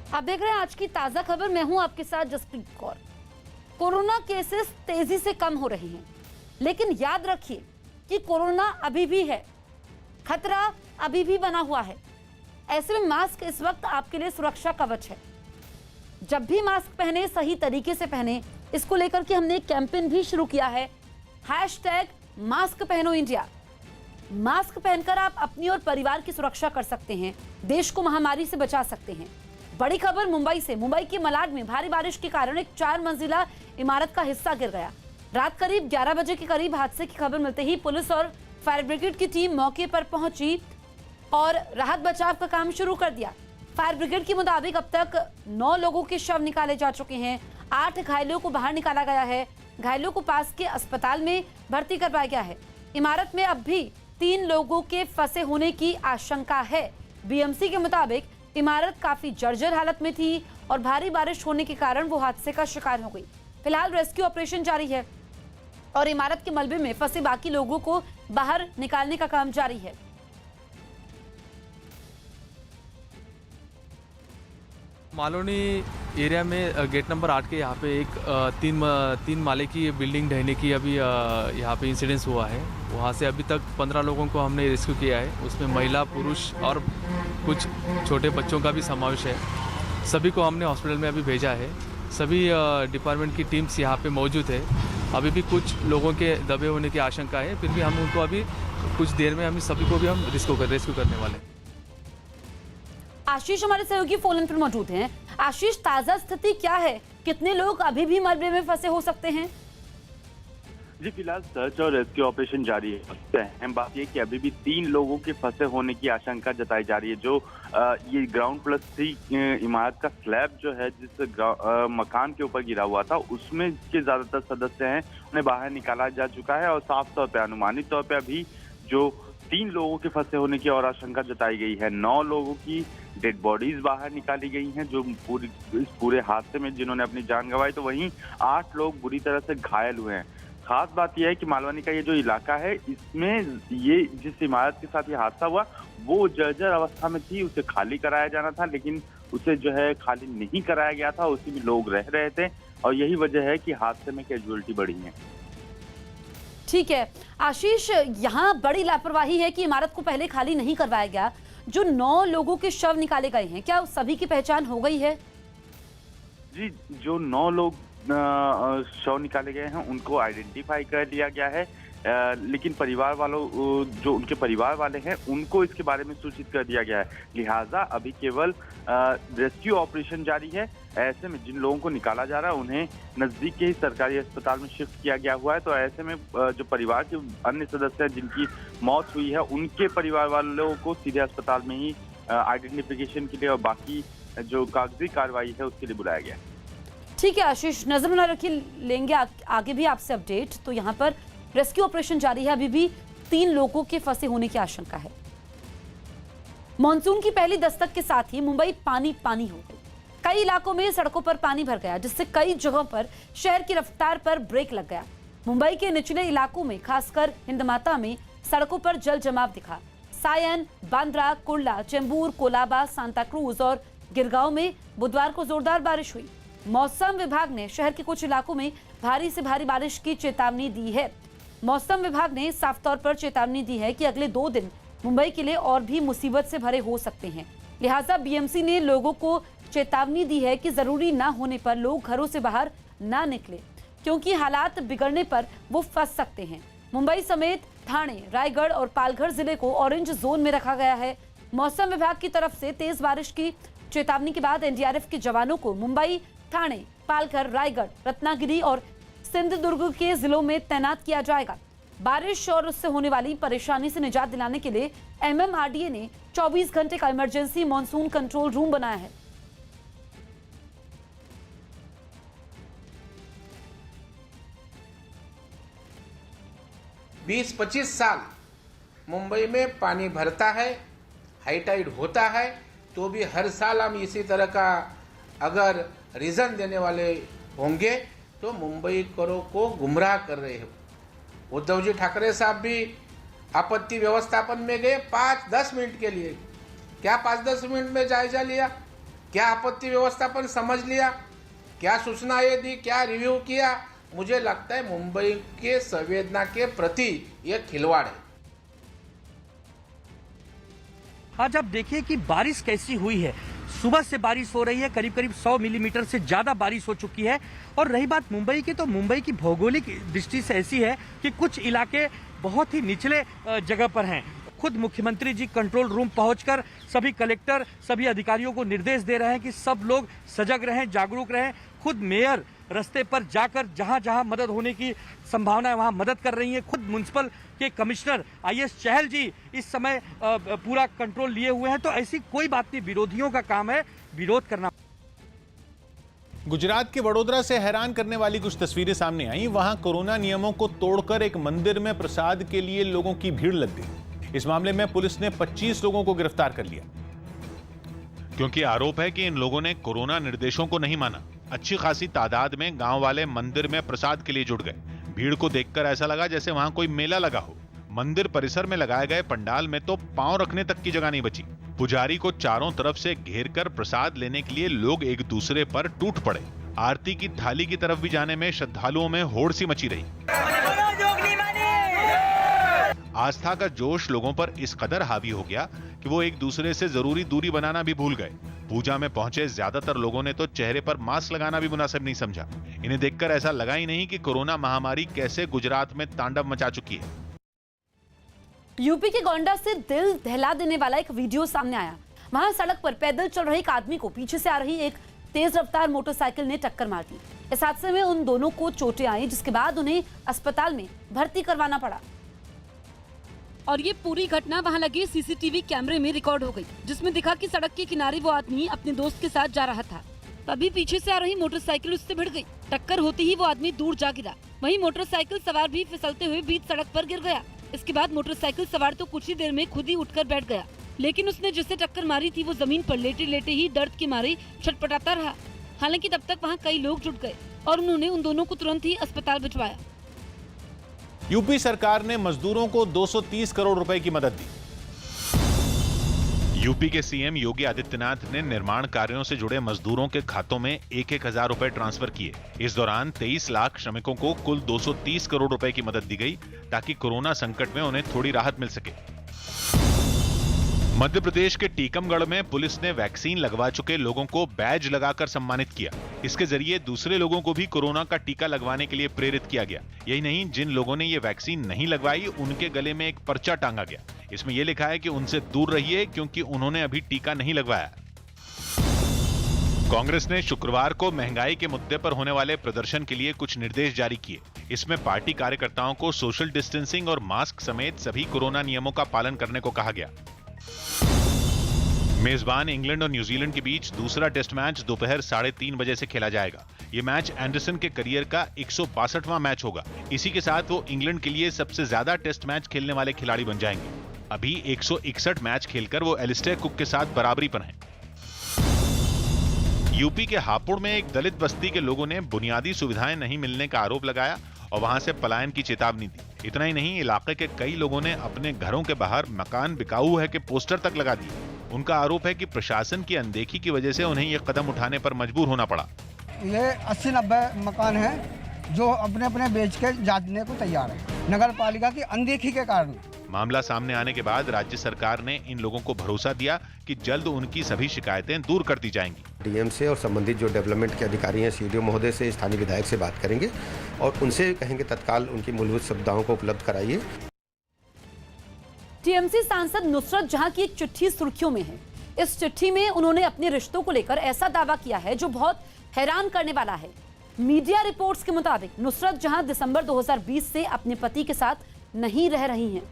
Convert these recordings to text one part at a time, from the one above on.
आप देख रहे हैं आज की ताजा खबर। मैं हूं आपके साथ जसप्रीत कौर। कोरोना केसेस तेजी से कम हो रहे हैं, लेकिन याद रखिए कि कोरोना अभी भी है, खतरा अभी भी बना हुआ है। ऐसे में मास्क इस वक्त आपके लिए सुरक्षा कवच है। जब भी मास्क पहने, सही तरीके से पहने। इसको लेकर के हमने एक कैंपेन भी शुरू किया है, #मास्क पहनो इंडिया। मास्क पहनकर आप अपनी और परिवार की सुरक्षा कर सकते हैं, देश को महामारी से बचा सकते हैं। बड़ी खबर मुंबई से। मुंबई के मलाड में भारी बारिश के कारण एक 4 मंजिला इमारत का हिस्सा गिर गया। रात करीब 11 बजे के करीब हादसे की खबर मिलते ही पुलिस और फायर ब्रिगेड की टीम मौके पर पहुंची और राहत बचाव का काम शुरू कर दिया। फायर ब्रिगेड के मुताबिक अब तक 9 लोगों के शव निकाले जा चुके हैं। 8 घायलों को बाहर निकाला गया है। घायलों को पास के अस्पताल में भर्ती करवाया गया है। इमारत में अब भी 3 लोगों के फंसे होने की आशंका है। बीएमसी के मुताबिक इमारत काफी जर्जर हालत में थी और भारी बारिश होने के कारण वो हादसे का शिकार हो गई। फिलहाल रेस्क्यू ऑपरेशन जारी है और इमारत के मलबे में फंसे बाकी लोगों को बाहर निकालने का काम जारी है। मालोनी एरिया में गेट नंबर 8 के यहाँ पे एक तीन माले की बिल्डिंग ढहने की अभी यहाँ पे इंसिडेंस हुआ है। वहाँ से अभी तक 15 लोगों को हमने रेस्क्यू किया है। उसमें महिला, पुरुष और कुछ छोटे बच्चों का भी समावेश है। सभी को हमने हॉस्पिटल में अभी भेजा है। सभी डिपार्टमेंट की टीम्स यहाँ पे मौजूद है। अभी भी कुछ लोगों के दबे होने की आशंका है, फिर भी हम उनको अभी कुछ देर में सभी को भी हम रेस्क्यू करने वाले हैं। आशीष हमारे सहयोगी फोन इन पर मौजूद हैं। आशीष, ताजा स्थिति क्या है? कितने लोग अभी भी मलबे में फंसे हो सकते हैं? जी, फिलहाल सर्च और रेस्क्यू ऑपरेशन जारी है। सबसे अहम बात यह कि अभी भी 3 लोगों के फंसे होने की आशंका जताई जा रही है। जो ये ग्राउंड +3 इमारत का स्लैब जो है, जिस मकान के ऊपर गिरा हुआ था, उसमें के ज्यादातर सदस्य हैं, उन्हें बाहर निकाला जा चुका है और साफ तौर पर, अनुमानित तौर पर अभी जो 3 लोगों के फंसे होने की और आशंका जताई गई है। 9 लोगों की डेड बॉडीज बाहर निकाली गई हैं, जो इस पूरे हादसे में जिन्होंने अपनी जान गंवाई। तो वहीं 8 लोग बुरी तरह से घायल हुए हैं। खास बात यह है कि मालवानी का ये जो इलाका है, इसमें ये जिस इमारत के साथ ये हादसा हुआ, वो जर्जर अवस्था में थी। उसे खाली कराया जाना था, लेकिन उसे जो है खाली नहीं कराया गया था। उसी में लोग रह रहे थे और यही वजह है कि हादसे में कैजुअलिटी बढ़ी है। ठीक है आशीष, यहाँ बड़ी लापरवाही है कि इमारत को पहले खाली नहीं करवाया गया। जो 9 लोगों के शव निकाले गए हैं, क्या सभी की पहचान हो गई है? जी, जो 9 लोग शव निकाले गए हैं, उनको आइडेंटिफाई कर लिया गया है। लेकिन परिवार वालों, जो उनके परिवार वाले हैं, उनको इसके बारे में सूचित कर दिया गया है। लिहाजा अभी केवल रेस्क्यू ऑपरेशन जारी है। ऐसे में जिन लोगों को निकाला जा रहा है, उन्हें नजदीक के ही सरकारी अस्पताल में शिफ्ट किया गया हुआ है। तो ऐसे में जो परिवार के अन्य सदस्य हैं जिनकी मौत हुई है, उनके परिवार वालों को सीधे अस्पताल में ही आइडेंटिफिकेशन के लिए और बाकी जो कागजी कार्रवाई है उसके लिए बुलाया गया है। ठीक है आशीष, नजर बना रखिए, लेंगे आगे भी आपसे अपडेट। तो यहाँ पर रेस्क्यू ऑपरेशन जारी है। अभी भी 3 लोगों के फंसे होने की आशंका है। मॉनसून की पहली दस्तक के साथ ही मुंबई पानी पानी हो गई। कई इलाकों में सड़कों पर पानी भर गया, जिससे कई जगहों पर शहर की रफ्तार पर ब्रेक लग गया। मुंबई के निचले इलाकों में, खासकर हिंदमाता में सड़कों पर जल जमाव दिखा। सायन, बांद्रा, कुर्ला, चेंबूर, कोलाबा, सांता क्रूज और गिरगांव में बुधवार को जोरदार बारिश हुई। मौसम विभाग ने शहर के कुछ इलाकों में भारी से भारी बारिश की चेतावनी दी है। मौसम विभाग ने साफ तौर पर चेतावनी दी है कि अगले 2 दिन मुंबई के लिए और भी मुसीबत से भरे हो सकते हैं। लिहाजा बीएमसी ने लोगों को चेतावनी दी है कि जरूरी ना होने पर लोग घरों से बाहर ना निकले, क्योंकि हालात बिगड़ने पर वो फंस सकते हैं। मुंबई समेत ठाणे, रायगढ़ और पालघर जिले को ऑरेंज जोन में रखा गया है। मौसम विभाग की तरफ से तेज बारिश की चेतावनी के बाद एनडीआरएफ के जवानों को मुंबई, ठाणे, पालघर, रायगढ़, रत्नागिरी और सिंधुदुर्ग के जिलों में तैनात किया जाएगा। बारिश और उससे होने वाली परेशानी से निजात दिलाने के लिए एमएमआरडीए ने 24 घंटे का इमरजेंसी मॉनसून कंट्रोल रूम बनाया है। बीस 25 साल मुंबई में पानी भरता है, हाई टाइड होता है, तो भी हर साल हम इसी तरह का अगर रीजन देने वाले होंगे तो मुंबई करों को गुमराह कर रहे हैं। उद्धव जी ठाकरे साहब भी आपत्ति व्यवस्थापन में गए 5-10 मिनट के लिए। क्या 5-10 मिनट में जायजा लिया? क्या आपत्ति व्यवस्थापन समझ लिया, क्या सूचनाएं दी, क्या रिव्यू किया? मुझे लगता है मुंबई के संवेदना के प्रति यह खिलवाड़ है। आज आप देखिए कि बारिश कैसी हुई है। सुबह से बारिश हो रही है, करीब करीब 100 मिलीमीटर से ज्यादा बारिश हो चुकी है। और रही बात मुंबई की, तो मुंबई की भौगोलिक दृष्टि से ऐसी है कि कुछ इलाके बहुत ही निचले जगह पर हैं। खुद मुख्यमंत्री जी कंट्रोल रूम पहुंचकर सभी कलेक्टर, सभी अधिकारियों को निर्देश दे रहे हैं कि सब लोग सजग रहें, जागरूक रहें। खुद मेयर रास्ते पर जाकर जहां जहां मदद होने की संभावना है वहां मदद कर रही है। खुद म्युनिसिपल के कमिश्नर IAS चहल जी इस समय पूरा कंट्रोल लिए हुए हैं। तो ऐसी कोई बात नहीं, विरोधियों का काम है विरोध करना। गुजरात के वडोदरा से हैरान करने वाली कुछ तस्वीरें सामने आई। वहां कोरोना नियमों को तोड़कर एक मंदिर में प्रसाद के लिए लोगों की भीड़ लग गई। इस मामले में पुलिस ने 25 लोगों को गिरफ्तार कर लिया, क्योंकि आरोप है कि इन लोगों ने कोरोना निर्देशों को नहीं माना। अच्छी खासी तादाद में गांव वाले मंदिर में प्रसाद के लिए जुट गए। भीड़ को देखकर ऐसा लगा जैसे वहां कोई मेला लगा हो। मंदिर परिसर में लगाए गए पंडाल में तो पांव रखने तक की जगह नहीं बची। पुजारी को चारों तरफ से घेरकर प्रसाद लेने के लिए लोग एक दूसरे पर टूट पड़े। आरती की थाली की तरफ भी जाने में श्रद्धालुओं में होड़ सी मची रही। आस्था का जोश लोगों पर इस कदर हावी हो गया कि वो एक दूसरे से जरूरी दूरी बनाना भी भूल गए। पूजा में पहुंचे ज्यादातर लोगों ने तो चेहरे पर मास्क लगाना भी मुनासिब नहीं समझा। इन्हें देखकर ऐसा लगा ही नहीं कि कोरोना महामारी कैसे गुजरात में तांडव मचा चुकी है। यूपी के गोंडा से दिल दहला देने वाला एक वीडियो सामने आया। वहां सड़क पर पैदल चल रहे एक आदमी को पीछे से आ रही एक तेज रफ्तार मोटरसाइकिल ने टक्कर मार दी। इस हादसे में उन दोनों को चोटें आई, जिसके बाद उन्हें अस्पताल में भर्ती करवाना पड़ा। और ये पूरी घटना वहां लगे CCTV कैमरे में रिकॉर्ड हो गई, जिसमें दिखा कि सड़क के किनारे वो आदमी अपने दोस्त के साथ जा रहा था। तभी पीछे से आ रही मोटरसाइकिल उससे भिड़ गई। टक्कर होते ही वो आदमी दूर जा गिरा। वहीं मोटरसाइकिल सवार भी फिसलते हुए बीच सड़क पर गिर गया। इसके बाद मोटरसाइकिल सवार तो कुछ ही देर में खुद ही उठकर बैठ गया, लेकिन उसने जिसे टक्कर मारी थी वो जमीन पर लेटे लेटे ही दर्द के मारे छटपटाता रहा। हालांकि तब तक वहाँ कई लोग जुट गए और उन्होंने उन दोनों को तुरंत ही अस्पताल भिजवाया। यूपी सरकार ने मजदूरों को 230 करोड़ रुपए की मदद दी। यूपी के सीएम योगी आदित्यनाथ ने निर्माण कार्यों से जुड़े मजदूरों के खातों में 1,000 रुपए ट्रांसफर किए। इस दौरान 23 लाख श्रमिकों को कुल 230 करोड़ रुपए की मदद दी गई, ताकि कोरोना संकट में उन्हें थोड़ी राहत मिल सके। मध्य प्रदेश के टीकमगढ़ में पुलिस ने वैक्सीन लगवा चुके लोगों को बैज लगाकर सम्मानित किया। इसके जरिए दूसरे लोगों को भी कोरोना का टीका लगवाने के लिए प्रेरित किया गया। यही नहीं, जिन लोगों ने ये वैक्सीन नहीं लगवाई उनके गले में एक पर्चा टांगा गया। इसमें यह लिखा है कि उनसे दूर रहिए, क्योंकि उन्होंने अभी टीका नहीं लगवाया। कांग्रेस ने शुक्रवार को महंगाई के मुद्दे पर होने वाले प्रदर्शन के लिए कुछ निर्देश जारी किए। इसमें पार्टी कार्यकर्ताओं को सोशल डिस्टेंसिंग और मास्क समेत सभी कोरोना नियमों का पालन करने को कहा गया। मेजबान इंग्लैंड और न्यूजीलैंड के बीच दूसरा टेस्ट मैच दोपहर 3:30 बजे से खेला जाएगा। ये मैच एंडरसन के करियर का 162वां मैच होगा। इसी के साथ वो इंग्लैंड के लिए सबसे ज्यादा टेस्ट मैच खेलने वाले खिलाड़ी बन जाएंगे। अभी 161 मैच खेलकर वो एलिस्टेयर कुक के साथ बराबरी पर हैं। यूपी के हापुड़ में एक दलित बस्ती के लोगों ने बुनियादी सुविधाएं नहीं मिलने का आरोप लगाया और वहां से पलायन की चेतावनी दी। इतना ही नहीं, इलाके के कई लोगों ने अपने घरों के बाहर मकान बिकाऊ है के पोस्टर तक लगा दिए। उनका आरोप है कि प्रशासन की अनदेखी की वजह से उन्हें यह कदम उठाने पर मजबूर होना पड़ा। ये 80-90 मकान हैं जो अपने अपने बेच के जाने को तैयार है, नगर पालिका की अनदेखी के कारण। मामला सामने आने के बाद राज्य सरकार ने इन लोगों को भरोसा दिया कि जल्द उनकी सभी शिकायतें दूर कर दी जाएंगी। डीएम से और संबंधित जो डेवलपमेंट के अधिकारी हैं, सीडीओ महोदय से, स्थानीय विधायक से बात करेंगे और उनसे कहेंगे तत्काल उनकी मूलभूत सुविधाओं को उपलब्ध कराइए। टीएमसी सांसद नुसरत जहां की एक चिट्ठी सुर्खियों में है। इस चिट्ठी में उन्होंने अपने रिश्तों को लेकर ऐसा दावा किया है जो बहुत हैरान करने वाला है। मीडिया रिपोर्ट्स के मुताबिक नुसरत जहां दिसंबर 2020 से अपने पति के साथ नहीं रह रही हैं।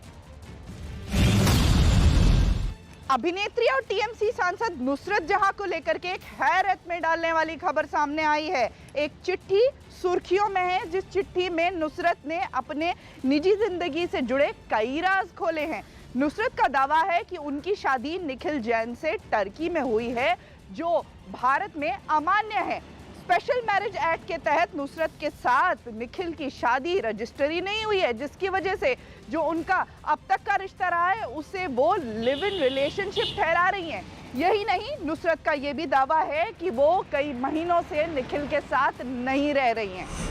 अभिनेत्री और टीएमसी सांसद नुसरत जहां को लेकर के एक हैरत में डालने वाली खबर सामने आई है। एक चिट्ठी सुर्खियों में है, जिस चिट्ठी में नुसरत ने अपने निजी जिंदगी से जुड़े कई राज खोले हैं। नुसरत का दावा है कि उनकी शादी निखिल जैन से टर्की में हुई है, जो भारत में अमान्य है। स्पेशल मैरिज एक्ट के तहत नुसरत के साथ निखिल की शादी रजिस्टरी नहीं हुई है, जिसकी वजह से जो उनका अब तक का रिश्ता रहा है उसे वो लिव इन रिलेशनशिप ठहरा रही हैं। यही नहीं, नुसरत का ये भी दावा है कि वो कई महीनों से निखिल के साथ नहीं रह रही हैं।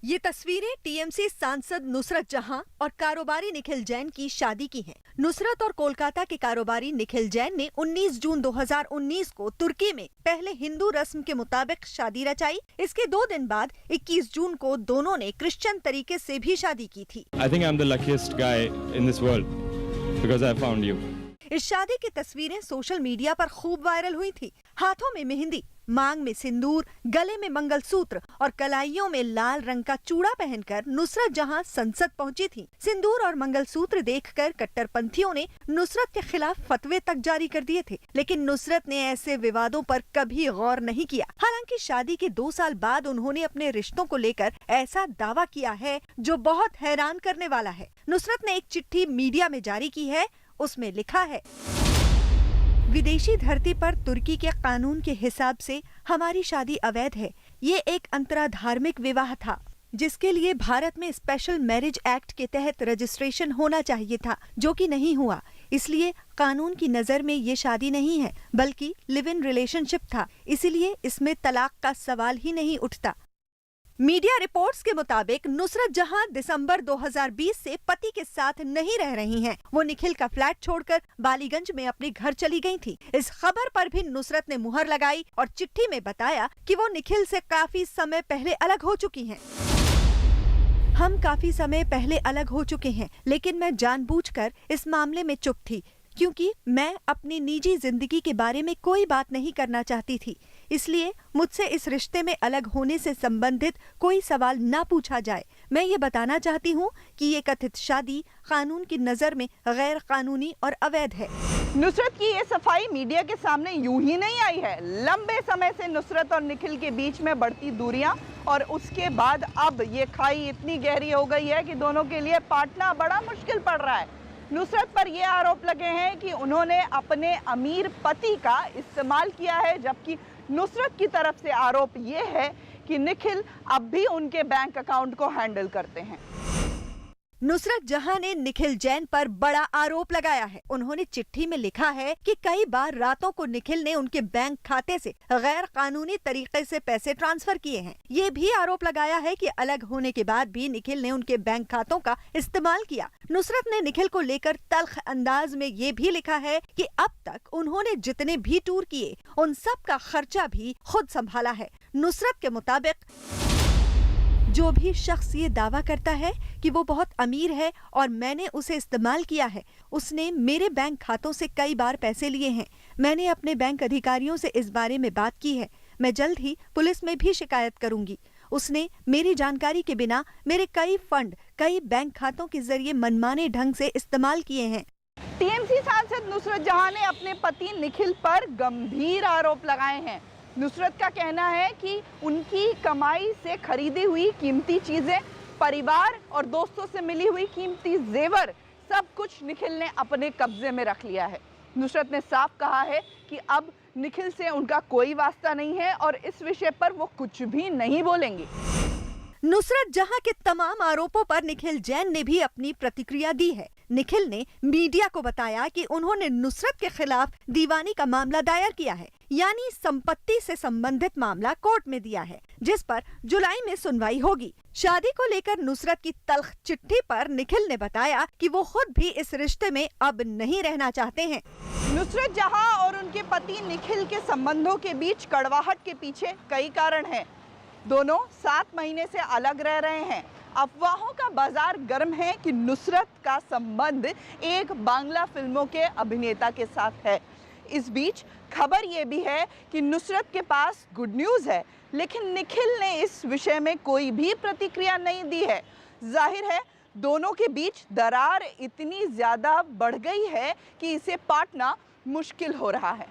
ये तस्वीरें टीएमसी सांसद नुसरत जहां और कारोबारी निखिल जैन की शादी की हैं। नुसरत और कोलकाता के कारोबारी निखिल जैन ने 19 जून 2019 को तुर्की में पहले हिंदू रस्म के मुताबिक शादी रचाई। इसके 2 दिन बाद 21 जून को दोनों ने क्रिश्चियन तरीके से भी शादी की थी। I think I'm the luckiest guy in this world because I found you. इस शादी की तस्वीरें सोशल मीडिया पर खूब वायरल हुई थी। हाथों में मेहंदी, मांग में सिंदूर, गले में मंगलसूत्र और कलाइयों में लाल रंग का चूड़ा पहनकर नुसरत जहां संसद पहुंची थी। सिंदूर और मंगलसूत्र देखकर कट्टरपंथियों ने नुसरत के खिलाफ फतवे तक जारी कर दिए थे, लेकिन नुसरत ने ऐसे विवादों पर कभी गौर नहीं किया। हालांकि शादी के 2 साल बाद उन्होंने अपने रिश्तों को लेकर ऐसा दावा किया है जो बहुत हैरान करने वाला है। नुसरत ने एक चिट्ठी मीडिया में जारी की है। उसमें लिखा है, विदेशी धरती पर तुर्की के कानून के हिसाब से हमारी शादी अवैध है। ये एक अंतराधार्मिक विवाह था जिसके लिए भारत में स्पेशल मैरिज एक्ट के तहत रजिस्ट्रेशन होना चाहिए था, जो कि नहीं हुआ। इसलिए कानून की नजर में ये शादी नहीं है बल्कि लिव इन रिलेशनशिप था, इसलिए इसमें तलाक का सवाल ही नहीं उठता। मीडिया रिपोर्ट्स के मुताबिक नुसरत जहां दिसंबर 2020 से पति के साथ नहीं रह रही हैं। वो निखिल का फ्लैट छोड़कर बालीगंज में अपने घर चली गई थी। इस खबर पर भी नुसरत ने मुहर लगाई और चिट्ठी में बताया कि वो निखिल से काफी समय पहले अलग हो चुकी हैं। हम काफी समय पहले अलग हो चुके हैं, लेकिन मैं जानबूझकर इस मामले में चुप थी क्योंकि मैं अपनी निजी जिंदगी के बारे में कोई बात नहीं करना चाहती थी। इसलिए मुझसे इस रिश्ते में अलग होने से संबंधित कोई सवाल ना पूछा जाए। मैं ये बताना चाहती हूँ कि ये कथित शादी कानून की नज़र में गैर कानूनी और अवैध है। नुसरत की ये सफाई मीडिया के सामने यूं ही नहीं आई है। लंबे समय से नुसरत और निखिल के बीच में बढ़ती दूरियां और उसके बाद अब ये खाई इतनी गहरी हो गई है कि दोनों के लिए पाटना बड़ा मुश्किल पड़ रहा है। नुसरत पर ये आरोप लगे हैं कि उन्होंने अपने अमीर पति का इस्तेमाल किया है, जबकि नुसरत की तरफ से आरोप ये है कि निखिल अब भी उनके बैंक अकाउंट को हैंडल करते हैं। नुसरत जहां ने निखिल जैन पर बड़ा आरोप लगाया है। उन्होंने चिट्ठी में लिखा है कि कई बार रातों को निखिल ने उनके बैंक खाते से गैर कानूनी तरीके से पैसे ट्रांसफर किए हैं। ये भी आरोप लगाया है कि अलग होने के बाद भी निखिल ने उनके बैंक खातों का इस्तेमाल किया। नुसरत ने निखिल को लेकर तल्ख अंदाज में ये भी लिखा है कि अब तक उन्होंने जितने भी टूर किए उन सब का खर्चा भी खुद संभाला है। नुसरत के मुताबिक जो भी शख्स ये दावा करता है कि वो बहुत अमीर है और मैंने उसे इस्तेमाल किया है, उसने मेरे बैंक खातों से कई बार पैसे लिए हैं। मैंने अपने बैंक अधिकारियों से इस बारे में बात की है। मैं जल्द ही पुलिस में भी शिकायत करूंगी। उसने मेरी जानकारी के बिना मेरे कई फंड कई बैंक खातों के जरिए मनमाने ढंग से इस्तेमाल किए हैं। टीएमसी सांसद नुसरत जहां ने अपने पति निखिल पर गंभीर आरोप लगाए हैं। नुसरत का कहना है कि उनकी कमाई से खरीदी हुई कीमती चीजें, परिवार और दोस्तों से मिली हुई कीमती जेवर, सब कुछ निखिल ने अपने कब्जे में रख लिया है। नुसरत ने साफ कहा है कि अब निखिल से उनका कोई वास्ता नहीं है और इस विषय पर वो कुछ भी नहीं बोलेंगी। नुसरत जहां के तमाम आरोपों पर निखिल जैन ने भी अपनी प्रतिक्रिया दी है। निखिल ने मीडिया को बताया कि उन्होंने नुसरत के खिलाफ दीवानी का मामला दायर किया है, यानी संपत्ति से संबंधित मामला कोर्ट में दिया है, जिस पर जुलाई में सुनवाई होगी। शादी को लेकर नुसरत की तल्ख चिट्ठी पर निखिल ने बताया कि वो खुद भी इस रिश्ते में अब नहीं रहना चाहते हैं। नुसरत जहां और उनके पति निखिल के संबंधों के बीच कड़वाहट के पीछे कई कारण हैं। दोनों 7 महीने से अलग रह रहे हैं। अफवाहों का बाजार गर्म है कि नुसरत का संबंध एक बांग्ला फिल्मों के अभिनेता के साथ है। इस बीच खबर ये भी है कि नुसरत के पास गुड न्यूज़ है, लेकिन निखिल ने इस विषय में कोई भी प्रतिक्रिया नहीं दी है। जाहिर है दोनों के बीच दरार इतनी ज़्यादा बढ़ गई है कि इसे पाटना मुश्किल हो रहा है।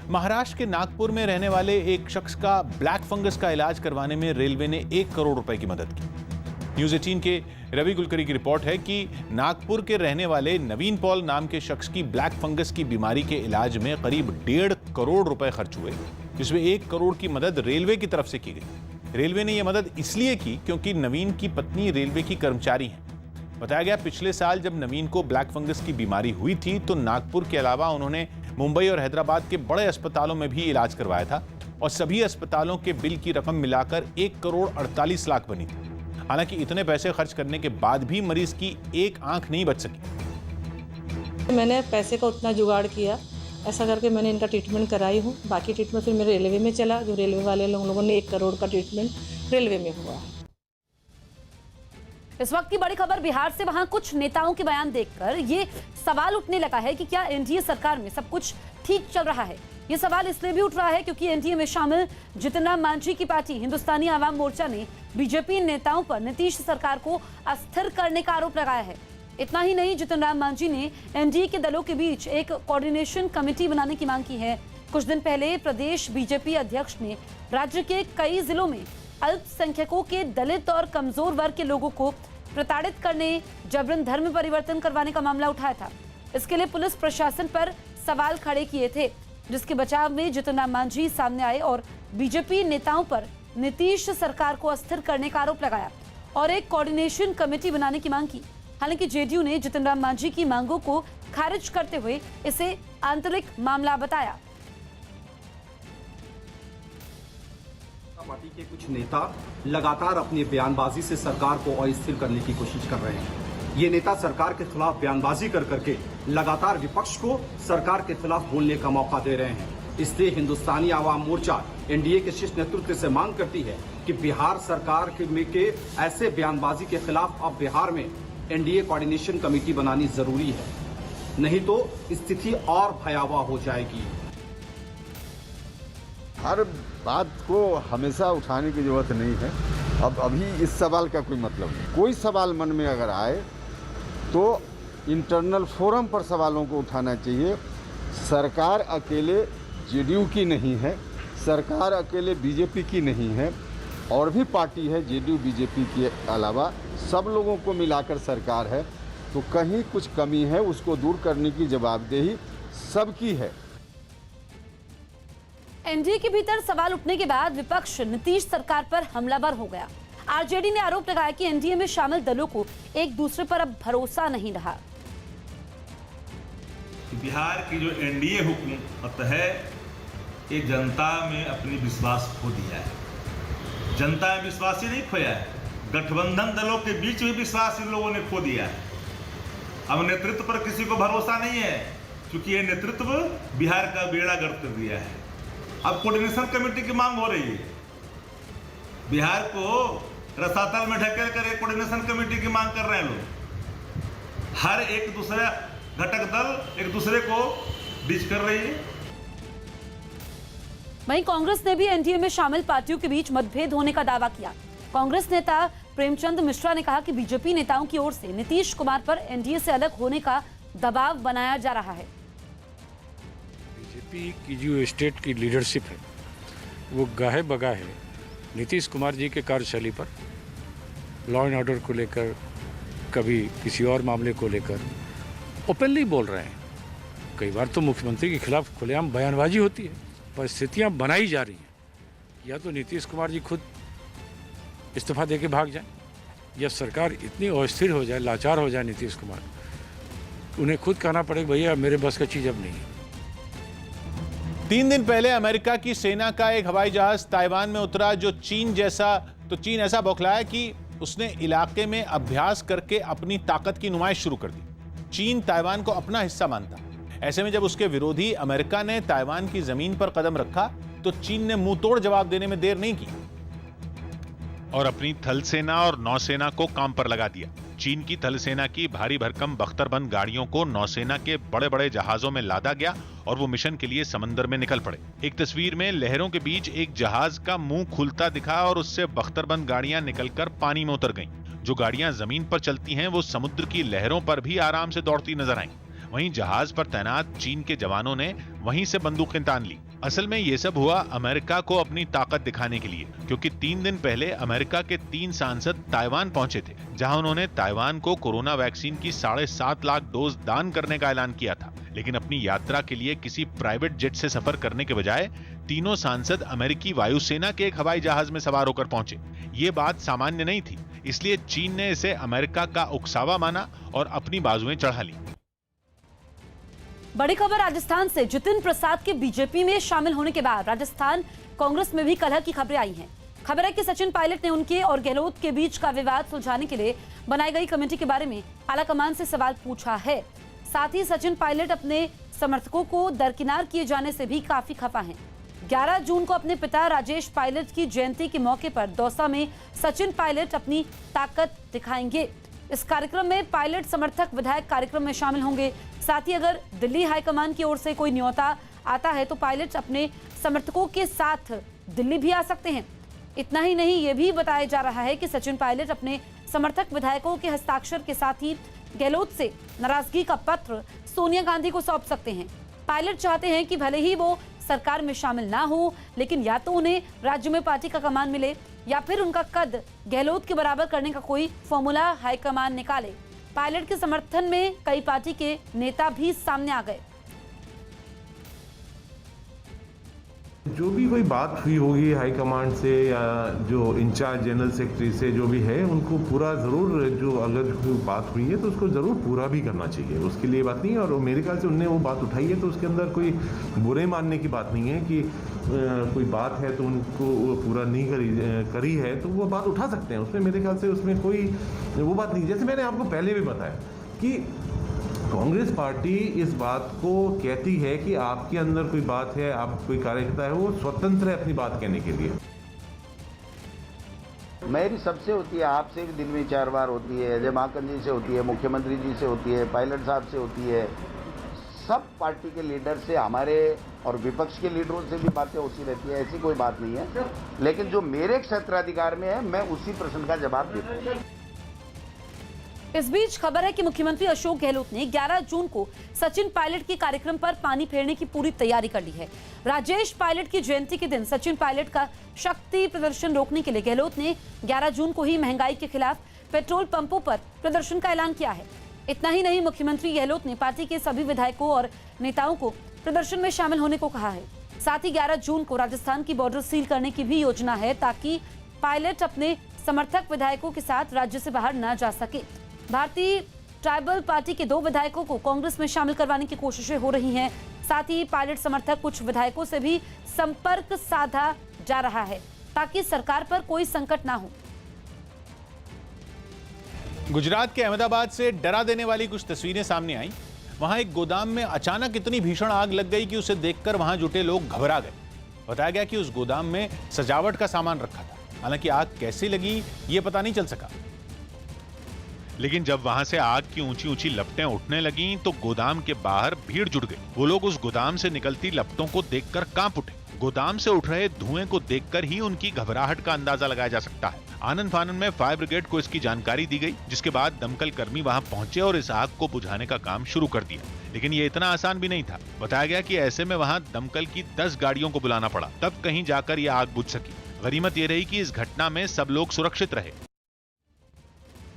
महाराष्ट्र के नागपुर में रहने वाले एक शख्स का ब्लैक फंगस का इलाज करवाने में रेलवे ने 1 करोड़ रुपए की मदद की। न्यूज 18 के रवि कुलकर्णी की रिपोर्ट है कि नागपुर के रहने वाले नवीन पॉल नाम के शख्स की ब्लैक फंगस की बीमारी के इलाज में करीब 1.5 करोड़ रुपए खर्च हुए, जिसमें 1 करोड़ की मदद रेलवे की तरफ से की गई। रेलवे ने यह मदद इसलिए की क्योंकि नवीन की पत्नी रेलवे की कर्मचारी हैं। बताया गया पिछले साल जब नवीन को ब्लैक फंगस की बीमारी हुई थी तो नागपुर के अलावा उन्होंने मुंबई और हैदराबाद के बड़े अस्पतालों में भी इलाज करवाया था और सभी अस्पतालों के बिल की रकम मिलाकर 1 करोड़ 48 लाख बनी थी। हालांकि इतने पैसे खर्च करने के बाद भी मरीज की एक आंख नहीं बच सकी। मैंने पैसे का उतना जुगाड़ किया, ऐसा करके मैंने इनका ट्रीटमेंट कराई हूँ। बाकी ट्रीटमेंट फिर मेरे रेलवे में चला, जो रेलवे वाले लोगों ने 1 करोड़ का ट्रीटमेंट रेलवे में हुआ। इस वक्त की बड़ी खबर बिहार से, वहां कुछ नेताओं के बयान देखकर ये सवाल उठने लगा है कि क्या एनडीए सरकार में सब कुछ ठीक चल रहा है। ये सवाल इसलिए भी उठ रहा है क्योंकि एनडीए में शामिल जितिन राम मांझी की पार्टी हिंदुस्तानी आवाम मोर्चा ने बीजेपी नेताओं पर नीतीश सरकार को अस्थिर करने का आरोप लगाया है। इतना ही नहीं, जितिन राम मांझी ने एनडीए के दलों के बीच एक कोऑर्डिनेशन कमेटी बनाने की मांग की है। कुछ दिन पहले प्रदेश बीजेपी अध्यक्ष ने राज्य के कई जिलों में अल्पसंख्यकों के, दलित और कमजोर वर्ग के लोगों को प्रताड़ित करने, जबरन धर्म परिवर्तन करवाने का मामला उठाया था। इसके लिए पुलिस प्रशासन पर सवाल खड़े किए थे, जिसके बचाव में जितिन राम मांझी सामने आए और बीजेपी नेताओं पर नीतीश सरकार को अस्थिर करने का आरोप लगाया और एक कोऑर्डिनेशन कमेटी बनाने की मांग की। हालांकि जेडीयू ने जितिन राम मांझी की मांगों को खारिज करते हुए इसे आंतरिक मामला बताया। पार्टी के कुछ नेता लगातार अपनी बयानबाजी से सरकार को अस्थिर करने की कोशिश कर रहे हैं। ये नेता सरकार के खिलाफ बयानबाजी कर करके लगातार विपक्ष को सरकार के खिलाफ बोलने का मौका दे रहे हैं। इसलिए हिंदुस्तानी आवाम मोर्चा एनडीए के शीर्ष नेतृत्व से मांग करती है कि बिहार सरकार के ऐसे बयानबाजी के खिलाफ अब बिहार में एनडीए कोऑर्डिनेशन कमेटी बनानी जरूरी है, नहीं तो स्थिति और भयावह हो जाएगी। हर बात को हमेशा उठाने की जरूरत नहीं है। अब अभी इस सवाल का कोई मतलब नहीं। कोई सवाल मन में अगर आए तो इंटरनल फोरम पर सवालों को उठाना चाहिए। सरकार अकेले जेडीयू की नहीं है, सरकार अकेले बीजेपी की नहीं है, और भी पार्टी है जेडीयू बीजेपी के अलावा, सब लोगों को मिलाकर सरकार है। तो कहीं कुछ कमी है, उसको दूर करने की जवाबदेही सबकी है। एनडीए के भीतर सवाल उठने के बाद विपक्ष नीतीश सरकार पर हमलावर हो गया। आरजेडी ने आरोप लगाया कि एनडीए में शामिल दलों को एक दूसरे पर अब भरोसा नहीं रहा। बिहार की जो एनडीए हुकूमत है, ये जनता में अपनी विश्वास खो दिया है। जनता में विश्वास ही नहीं खोया है, गठबंधन दलों के बीच भी विश्वास इन लोगों ने खो दिया है। अब नेतृत्व पर किसी को भरोसा नहीं है, क्योंकि ये नेतृत्व बिहार का बेड़ा गर्क कर दिया है। अब कोऑर्डिनेशन कमेटी की मांग हो रही है। बिहार को रसातल में ढकेल कर एक कोऑर्डिनेशन कमेटी की मांग कर रहे हैं लोग। हर एक दूसरा घटक दल एक दूसरे को डिच कर रही है। वहीं कांग्रेस ने भी एनडीए में शामिल पार्टियों के बीच मतभेद होने का दावा किया। कांग्रेस नेता प्रेमचंद मिश्रा ने कहा कि बीजेपी नेताओं की ओर से नीतीश कुमार पर एनडीए से अलग होने का दबाव बनाया जा रहा है। बीजेपी की जो स्टेट की लीडरशिप है वो गाहे बगाहे नीतीश कुमार जी के कार्यशैली पर, लॉ एंड ऑर्डर को लेकर, कभी किसी और मामले को लेकर ओपनली बोल रहे हैं। कई बार तो मुख्यमंत्री के खिलाफ खुलेआम बयानबाजी होती है, परिस्थितियां बनाई जा रही हैं। या तो नीतीश कुमार जी खुद इस्तीफा देके भाग जाएं, या सरकार इतनी अस्थिर हो जाए, लाचार हो जाए नीतीश कुमार, उन्हें खुद कहना पड़ेगा भैया मेरे बस का चीज़ अब नहीं है। 3 दिन पहले अमेरिका की सेना का एक हवाई जहाज ताइवान में उतरा, जो चीन ऐसा बौखलाया कि उसने इलाके में अभ्यास करके अपनी ताकत की नुमाइश शुरू कर दी। चीन ताइवान को अपना हिस्सा मानता। ऐसे में जब उसके विरोधी अमेरिका ने ताइवान की जमीन पर कदम रखा तो चीन ने मुंहतोड़ जवाब देने में देर नहीं की और अपनी थल सेना और नौसेना को काम पर लगा दिया। चीन की थल सेना की भारी भरकम बख्तरबंद गाड़ियों को नौसेना के बड़े बड़े जहाजों में लादा गया और वो मिशन के लिए समंदर में निकल पड़े। एक तस्वीर में लहरों के बीच एक जहाज का मुंह खुलता दिखा और उससे बख्तरबंद गाड़ियां निकलकर पानी में उतर गईं। जो गाड़ियां जमीन पर चलती हैं वो समुद्र की लहरों पर भी आराम से दौड़ती नजर आईं। वहीं जहाज पर तैनात चीन के जवानों ने वहीं से बंदूकें तान ली। असल में ये सब हुआ अमेरिका को अपनी ताकत दिखाने के लिए, क्योंकि 3 दिन पहले अमेरिका के 3 सांसद ताइवान पहुंचे थे, जहां उन्होंने ताइवान को कोरोना वैक्सीन की 7.5 लाख डोज दान करने का ऐलान किया था। लेकिन अपनी यात्रा के लिए किसी प्राइवेट जेट से सफर करने के बजाय तीनों सांसद अमेरिकी वायुसेना के एक हवाई जहाज में सवार होकर पहुंचे। ये बात सामान्य नहीं थी, इसलिए चीन ने इसे अमेरिका का उकसावा माना और अपनी बाजुएं चढ़ा ली। बड़ी खबर राजस्थान से। जितिन प्रसाद के बीजेपी में शामिल होने के बाद राजस्थान कांग्रेस में भी कलह की खबरें आई हैं। खबर है कि सचिन पायलट ने उनके और गहलोत के बीच का विवाद सुलझाने के लिए बनाई गई कमेटी के बारे में आलाकमान से सवाल पूछा है। साथ ही सचिन पायलट अपने समर्थकों को दरकिनार किए जाने से भी काफी खफा हैं। 11 जून को अपने पिता राजेश पायलट की जयंती के मौके पर दौसा में सचिन पायलट अपनी ताकत दिखाएंगे। इस कार्यक्रम में पायलट समर्थक विधायक कार्यक्रम में शामिल होंगे। साथ ही अगर दिल्ली हाईकमान की ओर से कोई न्योता आता है तो पायलट अपने समर्थकों के साथ दिल्ली भी आ सकते हैं। इतना ही नहीं, ये भी बताया जा रहा है कि सचिन पायलट अपने समर्थक विधायकों के हस्ताक्षर के साथ ही गहलोत से नाराजगी का पत्र सोनिया गांधी को सौंप सकते हैं। पायलट चाहते हैं कि भले ही वो सरकार में शामिल ना हो, लेकिन या तो उन्हें राज्य में पार्टी का कमान मिले या फिर उनका कद गहलोत के बराबर करने का कोई फॉर्मूला हाईकमान निकाले। पायलट के समर्थन में कई पार्टी के नेता भी सामने आ गए। जो भी कोई बात हुई होगी हाईकमांड से या जो इंचार्ज जनरल सेक्रेटरी से जो भी है, उनको पूरा ज़रूर, जो अगर कोई बात हुई है तो उसको ज़रूर पूरा भी करना चाहिए। उसके लिए बात नहीं है, और मेरे ख्याल से उनने वो बात उठाई है तो उसके अंदर कोई बुरे मानने की बात नहीं है कि कोई बात है तो उनको पूरा नहीं करी है तो वो बात उठा सकते हैं। उसमें मेरे ख्याल से उसमें कोई वो बात नहीं। जैसे मैंने आपको पहले भी बताया कि कांग्रेस पार्टी इस बात को कहती है कि आपके अंदर कोई बात है, आप कोई कार्यकर्ता है, वो स्वतंत्र है अपनी बात कहने के लिए। मेरी सबसे होती है, आपसे भी दिन में 4 बार होती है, अजय माकन जी से होती है, मुख्यमंत्री जी से होती है, पायलट साहब से होती है, सब पार्टी के लीडर से, हमारे और विपक्ष के लीडरों से भी बातें होती रहती है, ऐसी कोई बात नहीं है। लेकिन जो मेरे क्षेत्राधिकार में है, मैं उसी प्रश्न का जवाब देता हूँ। इस बीच खबर है कि मुख्यमंत्री अशोक गहलोत ने 11 जून को सचिन पायलट के कार्यक्रम पर पानी फेरने की पूरी तैयारी कर ली है। राजेश पायलट की जयंती के दिन सचिन पायलट का शक्ति प्रदर्शन रोकने के लिए गहलोत ने 11 जून को ही महंगाई के खिलाफ पेट्रोल पंपों पर प्रदर्शन का ऐलान किया है। इतना ही नहीं, मुख्यमंत्री गहलोत ने पार्टी के सभी विधायकों और नेताओं को प्रदर्शन में शामिल होने को कहा है। साथ ही 11 जून को राजस्थान की बॉर्डर सील करने की भी योजना है, ताकि पायलट अपने समर्थक विधायकों के साथ राज्य से बाहर न जा सके। भारतीय ट्राइबल पार्टी के 2 विधायकों को कांग्रेस में शामिल करवाने की कोशिशें हो रही हैं। साथ ही पायलट समर्थक कुछ विधायकों से भी संपर्क साधा जा रहा है, ताकि सरकार पर कोई संकट ना हो। गुजरात के अहमदाबाद से डरा देने वाली कुछ तस्वीरें सामने आई। वहां एक गोदाम में अचानक इतनी भीषण आग लग गई कि उसे देखकर वहां जुटे लोग घबरा गए। बताया गया कि उस गोदाम में सजावट का सामान रखा था। हालांकि आग कैसे लगी ये पता नहीं चल सका, लेकिन जब वहां से आग की ऊंची ऊंची लपटें उठने लगीं तो गोदाम के बाहर भीड़ जुट गई। वो लोग उस गोदाम से निकलती लपटों को देखकर कांप उठे। गोदाम से उठ रहे धुएं को देखकर ही उनकी घबराहट का अंदाजा लगाया जा सकता है। आनंद फानन में फायर ब्रिगेड को इसकी जानकारी दी गई, जिसके बाद दमकल कर्मी वहां पहुंचे और इस आग को बुझाने का काम शुरू कर दिया। लेकिन ये इतना आसान भी नहीं था। बताया गया कि ऐसे में वहां दमकल की 10 गाड़ियों को बुलाना पड़ा, तब कहीं जाकर यह आग बुझ सकी। गनीमत ये रही कि इस घटना में सब लोग सुरक्षित रहे।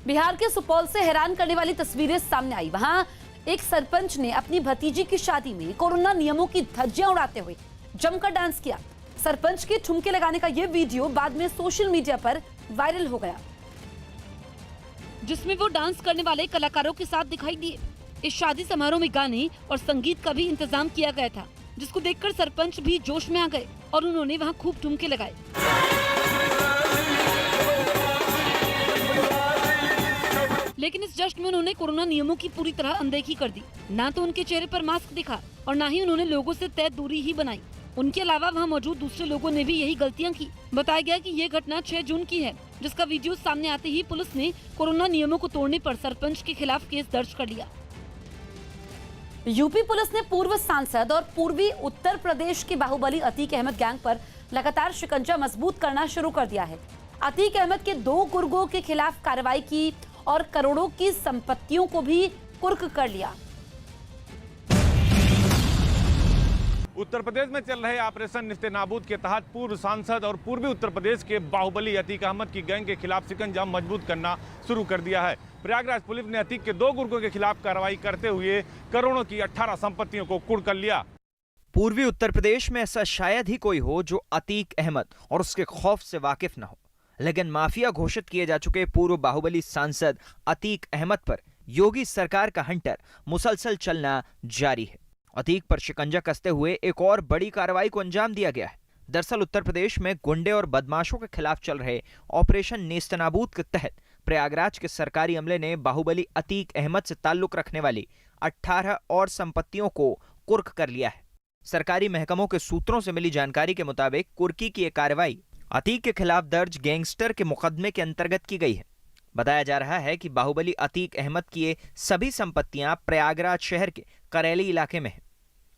बिहार के सुपौल से हैरान करने वाली तस्वीरें सामने आई। वहां एक सरपंच ने अपनी भतीजी की शादी में कोरोना नियमों की धज्जियां उड़ाते हुए जमकर डांस किया। सरपंच के ठुमके लगाने का यह वीडियो बाद में सोशल मीडिया पर वायरल हो गया, जिसमें वो डांस करने वाले कलाकारों के साथ दिखाई दिए। इस शादी समारोह में गाने और संगीत का भी इंतजाम किया गया था, जिसको देखकर सरपंच भी जोश में आ गए और उन्होंने वहां खूब ठुमके लगाए। लेकिन इस जश्न में उन्होंने कोरोना नियमों की पूरी तरह अनदेखी कर दी। ना तो उनके चेहरे पर मास्क दिखा और ना ही उन्होंने लोगों से तय दूरी ही बनाई। उनके अलावा वहां मौजूद दूसरे लोगों ने भी यही गलतियां की। बताया गया कि ये घटना 6 जून की है, जिसका वीडियो सामने आते ही पुलिस ने कोरोना नियमों को तोड़ने पर सरपंच के खिलाफ केस दर्ज कर लिया। यूपी पुलिस ने पूर्व सांसद और पूर्वी उत्तर प्रदेश के बाहुबली अतीक अहमद गैंग पर लगातार शिकंजा मजबूत करना शुरू कर दिया है। अतीक अहमद के 2 गुर्गों के खिलाफ कार्रवाई की और करोड़ों की संपत्तियों को भी कुर्क कर लिया। उत्तर प्रदेश में चल रहे ऑपरेशन निस्तेनाबूद के तहत पूर्व सांसद और पूर्वी उत्तर प्रदेश के बाहुबली अतीक अहमद की गैंग के खिलाफ शिकंजा मजबूत करना शुरू कर दिया है। प्रयागराज पुलिस ने अतीक के 2 गुर्गों के खिलाफ कार्रवाई करते हुए करोड़ों की 18 संपत्तियों को कुर्क कर लिया। पूर्वी उत्तर प्रदेश में ऐसा शायद ही कोई हो जो अतीक अहमद और उसके खौफ से वाकिफ न हो, लेकिन माफिया घोषित किए जा चुके पूर्व बाहुबली सांसद अतीक अहमद पर योगी सरकार का हंटर मुसलसल चलना जारी है। अतीक पर शिकंजा कसते हुए एक और बड़ी कार्रवाई को अंजाम दिया गया है। दरअसल उत्तर प्रदेश में गुंडे और बदमाशों के खिलाफ चल रहे ऑपरेशन नेस्तनाबूद के तहत प्रयागराज के सरकारी अमले ने बाहुबली अतीक अहमद से ताल्लुक रखने वाली 18 और संपत्तियों को कुर्क कर लिया है। सरकारी महकमों के सूत्रों से मिली जानकारी के मुताबिक कुर्की की यह कार्रवाई अतीक के खिलाफ दर्ज गैंगस्टर के मुकदमे के अंतर्गत की गई है। बताया जा रहा है कि बाहुबली अतीक अहमद की ये सभी संपत्तियां प्रयागराज शहर के करेली इलाके में हैं।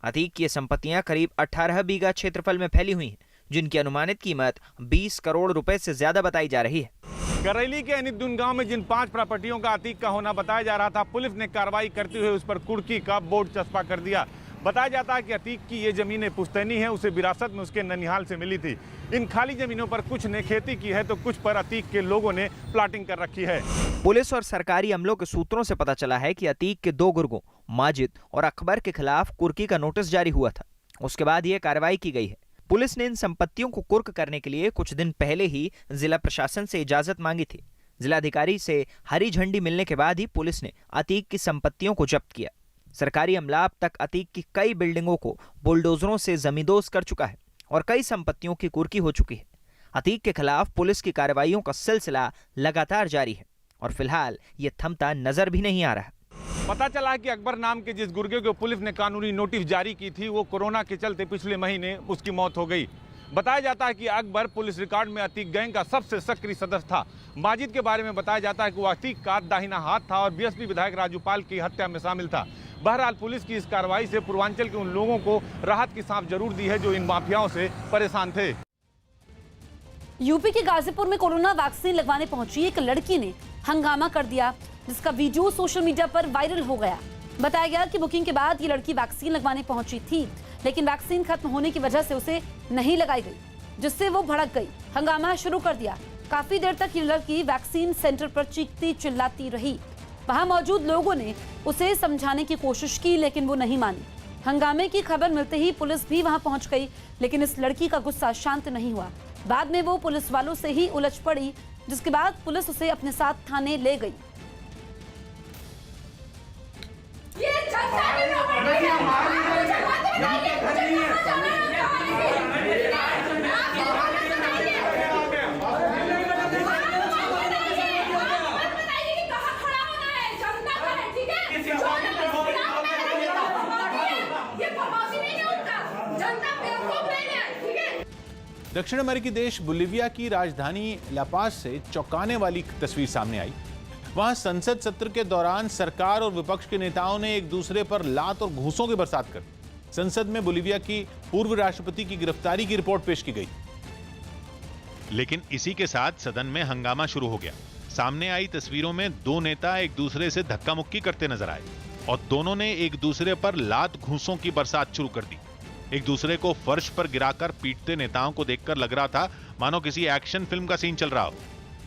अतीक की ये संपत्तियां करीब 18 बीघा क्षेत्रफल में फैली हुई हैं, जिनकी अनुमानित कीमत 20 करोड़ रुपए से ज्यादा बताई जा रही है। करेली के अनिदुन गांव में जिन 5 प्रॉपर्टियों का अतीक का होना बताया जा रहा था, पुलिस ने कार्रवाई करते हुए उस पर कुर्की का बोर्ड चस्पा कर दिया। बताया जाता है कि अतीक की ये जमीनें पुश्तैनी है, उसे विरासत में उसके ननिहाल से मिली थी। इन खाली जमीनों पर कुछ ने खेती की है तो कुछ पर अतीक के लोगों ने प्लाटिंग कर रखी है। पुलिस और सरकारी अमलों के सूत्रों से पता चला है कि अतीक के 2 गुर्गों माजिद और अकबर के खिलाफ कुर्की का नोटिस जारी हुआ था। उसके बाद यह कार्रवाई की गई है। पुलिस ने इन संपत्तियों को कुर्क करने के लिए कुछ दिन पहले ही जिला प्रशासन से इजाजत मांगी थी। जिलाधिकारी से हरी झंडी मिलने के बाद ही पुलिस ने अतीक की संपत्तियों को जब्त किया। सरकारी अमला अब तक अतीक की कई बिल्डिंगों को बुलडोजरों से जमींदोज कर चुका है और कई संपत्तियों की कुर्की हो चुकी है। अतीक के खिलाफ पुलिस की कार्रवाइयों का सिलसिला लगातार जारी है और फिलहाल ये थमता नजर भी नहीं आ रहा। पता चला है कि अकबर नाम के जिस गुर्गे को पुलिस ने कानूनी नोटिस जारी की थी, वो कोरोना के चलते पिछले महीने उसकी मौत हो गई। बताया जाता है कि अकबर पुलिस रिकॉर्ड में अतीक गैंग का सबसे सक्रिय सदस्य था। माजिद के बारे में बताया जाता है कि वो अतीक का दाहिना हाथ था और बीएसपी विधायक राजू पाल की हत्या में शामिल था। बहरहाल पुलिस की इस कार्रवाई से पूर्वांचल के उन लोगों को राहत की सांस जरूर दी है जो इन माफियाओं से परेशान थे। यूपी के गाजीपुर में कोरोना वैक्सीन लगवाने पहुंची एक लड़की ने हंगामा कर दिया, जिसका वीडियो सोशल मीडिया पर वायरल हो गया। बताया गया कि बुकिंग के बाद ये लड़की वैक्सीन लगवाने पहुंची थी, लेकिन वैक्सीन खत्म होने की वजह से उसे नहीं लगाई गई, जिससे वो भड़क गई, हंगामा शुरू कर दिया। काफी देर तक ये लड़की वैक्सीन सेंटर पर चीखती चिल्लाती रही। वहां मौजूद लोगों ने उसे समझाने की कोशिश की, लेकिन वो नहीं मानी। हंगामे की खबर मिलते ही पुलिस भी वहां पहुंच गई, लेकिन इस लड़की का गुस्सा शांत नहीं हुआ। बाद में वो पुलिस वालों से ही उलझ पड़ी, जिसके बाद पुलिस उसे अपने साथ थाने ले गई। दक्षिण अमेरिकी देश बोलिविया की राजधानी लापाज से चौंकाने वाली तस्वीर सामने आई। वहां संसद सत्र के दौरान सरकार और विपक्ष के नेताओं ने एक दूसरे पर लात और घूंसों की बरसात कर दी। संसद में बोलिविया की पूर्व राष्ट्रपति की गिरफ्तारी की रिपोर्ट पेश की गई, लेकिन इसी के साथ सदन में हंगामा शुरू हो गया। सामने आई तस्वीरों में 2 नेता एक दूसरे से धक्का मुक्की करते नजर आए और दोनों ने एक दूसरे पर लात घूंसों की बरसात शुरू कर दी। एक दूसरे को फर्श पर गिराकर पीटते नेताओं को देखकर लग रहा था मानो किसी एक्शन फिल्म का सीन चल रहा हो।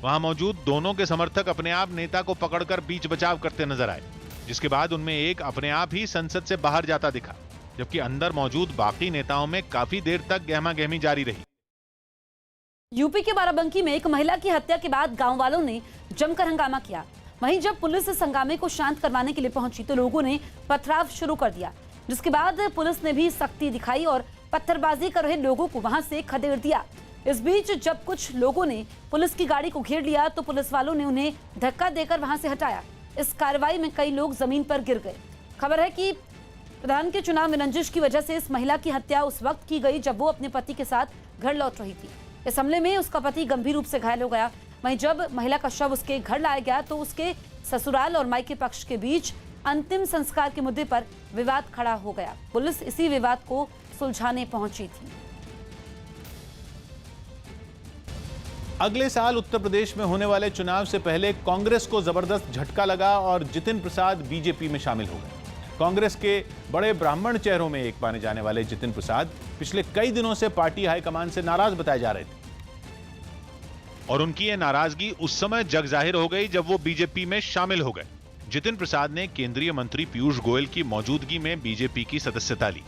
वहां मौजूद दोनों के समर्थक अपने आप नेता को पकड़कर बीच बचाव करते नजर आए, जिसके बाद उनमें एक अपने आप ही संसद से बाहर जाता दिखा, जबकि अंदर मौजूद बाकी नेताओं में काफी देर तक गहमा-गहमी जारी रही। यूपी के बाराबंकी में एक महिला की हत्या के बाद गांव वालों ने जमकर हंगामा किया। वहीं जब पुलिस इस हंगामे को शांत करवाने के लिए पहुंची तो लोगों ने पथराव शुरू कर दिया, जिसके बाद पुलिस ने भी सख्ती दिखाई और पत्थरबाजी कर रहे लोगों को वहां से खदेड़ दिया। इस बीच जब कुछ लोगों ने पुलिस की गाड़ी को घेर लिया तो पुलिस वालों ने उन्हें धक्का देकर वहां से हटाया। इस कार्रवाई में कई लोग जमीन पर गिर गए। खबर है कि प्रधान के चुनाव में रंजिश की वजह से इस महिला की हत्या उस वक्त की गई जब वो अपने पति के साथ घर लौट रही थी। इस हमले में उसका पति गंभीर रूप से घायल हो गया। वहीं जब महिला का शव उसके घर लाया गया तो उसके ससुराल और मायके पक्ष के बीच अंतिम संस्कार के मुद्दे पर विवाद खड़ा हो गया। पुलिस इसी विवाद को सुलझाने पहुंची थी। अगले साल उत्तर प्रदेश में होने वाले चुनाव से पहले कांग्रेस को जबरदस्त झटका लगा और जितिन प्रसाद बीजेपी में शामिल हो गए। कांग्रेस के बड़े ब्राह्मण चेहरों में एक माने जाने वाले जितिन प्रसाद पिछले कई दिनों से पार्टी हाईकमान से नाराज बताए जा रहे थे और उनकी ये नाराजगी उस समय जग जाहिर हो गई जब वो बीजेपी में शामिल हो गए। जितिन प्रसाद ने केंद्रीय मंत्री पीयूष गोयल की मौजूदगी में बीजेपी की सदस्यता ली।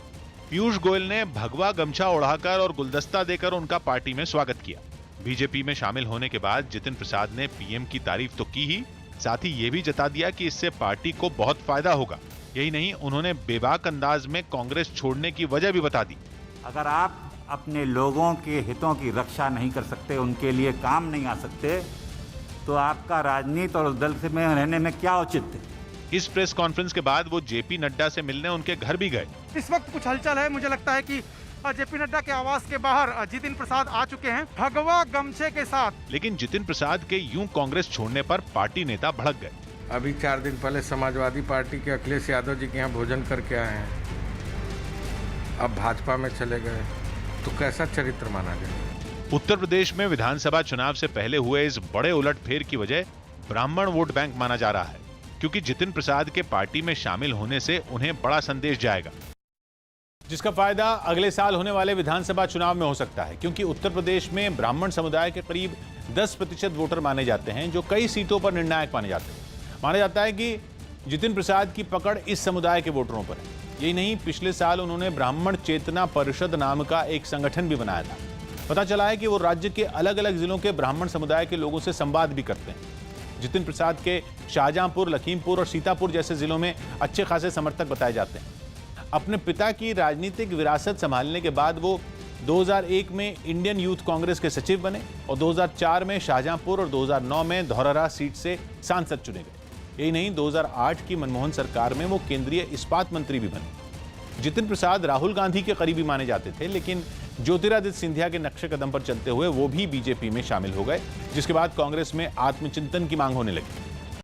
पीयूष गोयल ने भगवा गमछा ओढ़ाकर और गुलदस्ता देकर उनका पार्टी में स्वागत किया। बीजेपी में शामिल होने के बाद जितिन प्रसाद ने पीएम की तारीफ तो की ही, साथ ही ये भी जता दिया कि इससे पार्टी को बहुत फायदा होगा। यही नहीं, उन्होंने बेबाक अंदाज में कांग्रेस छोड़ने की वजह भी बता दी। अगर आप अपने लोगों के हितों की रक्षा नहीं कर सकते, उनके लिए काम नहीं आ सकते, तो आपका राजनीति और उस दल से में रहने में क्या औचित्य? इस प्रेस कॉन्फ्रेंस के बाद वो जेपी नड्डा से मिलने उनके घर भी गए। इस वक्त कुछ हलचल है। मुझे लगता है कि जेपी नड्डा के आवास के बाहर जितिन प्रसाद आ चुके हैं भगवा गमछे के साथ। लेकिन जितिन प्रसाद के यूं कांग्रेस छोड़ने पर पार्टी नेता भड़क गए। अभी 4 दिन पहले समाजवादी पार्टी के अखिलेश यादव जी के यहाँ भोजन करके आए हैं, अब भाजपा में चले गए, तो कैसा चरित्र माना जाए? उत्तर प्रदेश में विधानसभा चुनाव से पहले हुए इस बड़े उलटफेर की वजह ब्राह्मण वोट बैंक माना जा रहा है, क्योंकि जितिन प्रसाद के पार्टी में शामिल होने से उन्हें बड़ा संदेश जाएगा, जिसका फायदा अगले साल होने वाले विधानसभा चुनाव में हो सकता है। क्योंकि उत्तर प्रदेश में ब्राह्मण समुदाय के करीब 10% वोटर माने जाते हैं, जो कई सीटों पर निर्णायक माने जाते हैं। माना जाता है कि जितिन प्रसाद की पकड़ इस समुदाय के वोटरों पर है। यही नहीं, पिछले साल उन्होंने ब्राह्मण चेतना परिषद नाम का एक संगठन भी बनाया था। पता चला है कि वो राज्य के अलग अलग जिलों के ब्राह्मण समुदाय के लोगों से संवाद भी करते हैं। जितिन प्रसाद के शाहजहांपुर, लखीमपुर और सीतापुर जैसे जिलों में अच्छे खासे समर्थक बताए जाते हैं। अपने पिता की राजनीतिक विरासत संभालने के बाद वो 2001 में इंडियन यूथ कांग्रेस के सचिव बने और 2004 में शाहजहांपुर और 2009 में धौरहरा सीट से सांसद चुने गए। यही नहीं, 2008 की मनमोहन सरकार में वो केंद्रीय इस्पात मंत्री भी बने। जितिन प्रसाद राहुल गांधी के करीबी माने जाते थे, लेकिन ज्योतिरादित्य सिंधिया के नक्शे कदम पर चलते हुए वो भी बीजेपी में शामिल हो गए, जिसके बाद कांग्रेस में आत्मचिंतन की मांग होने लगी।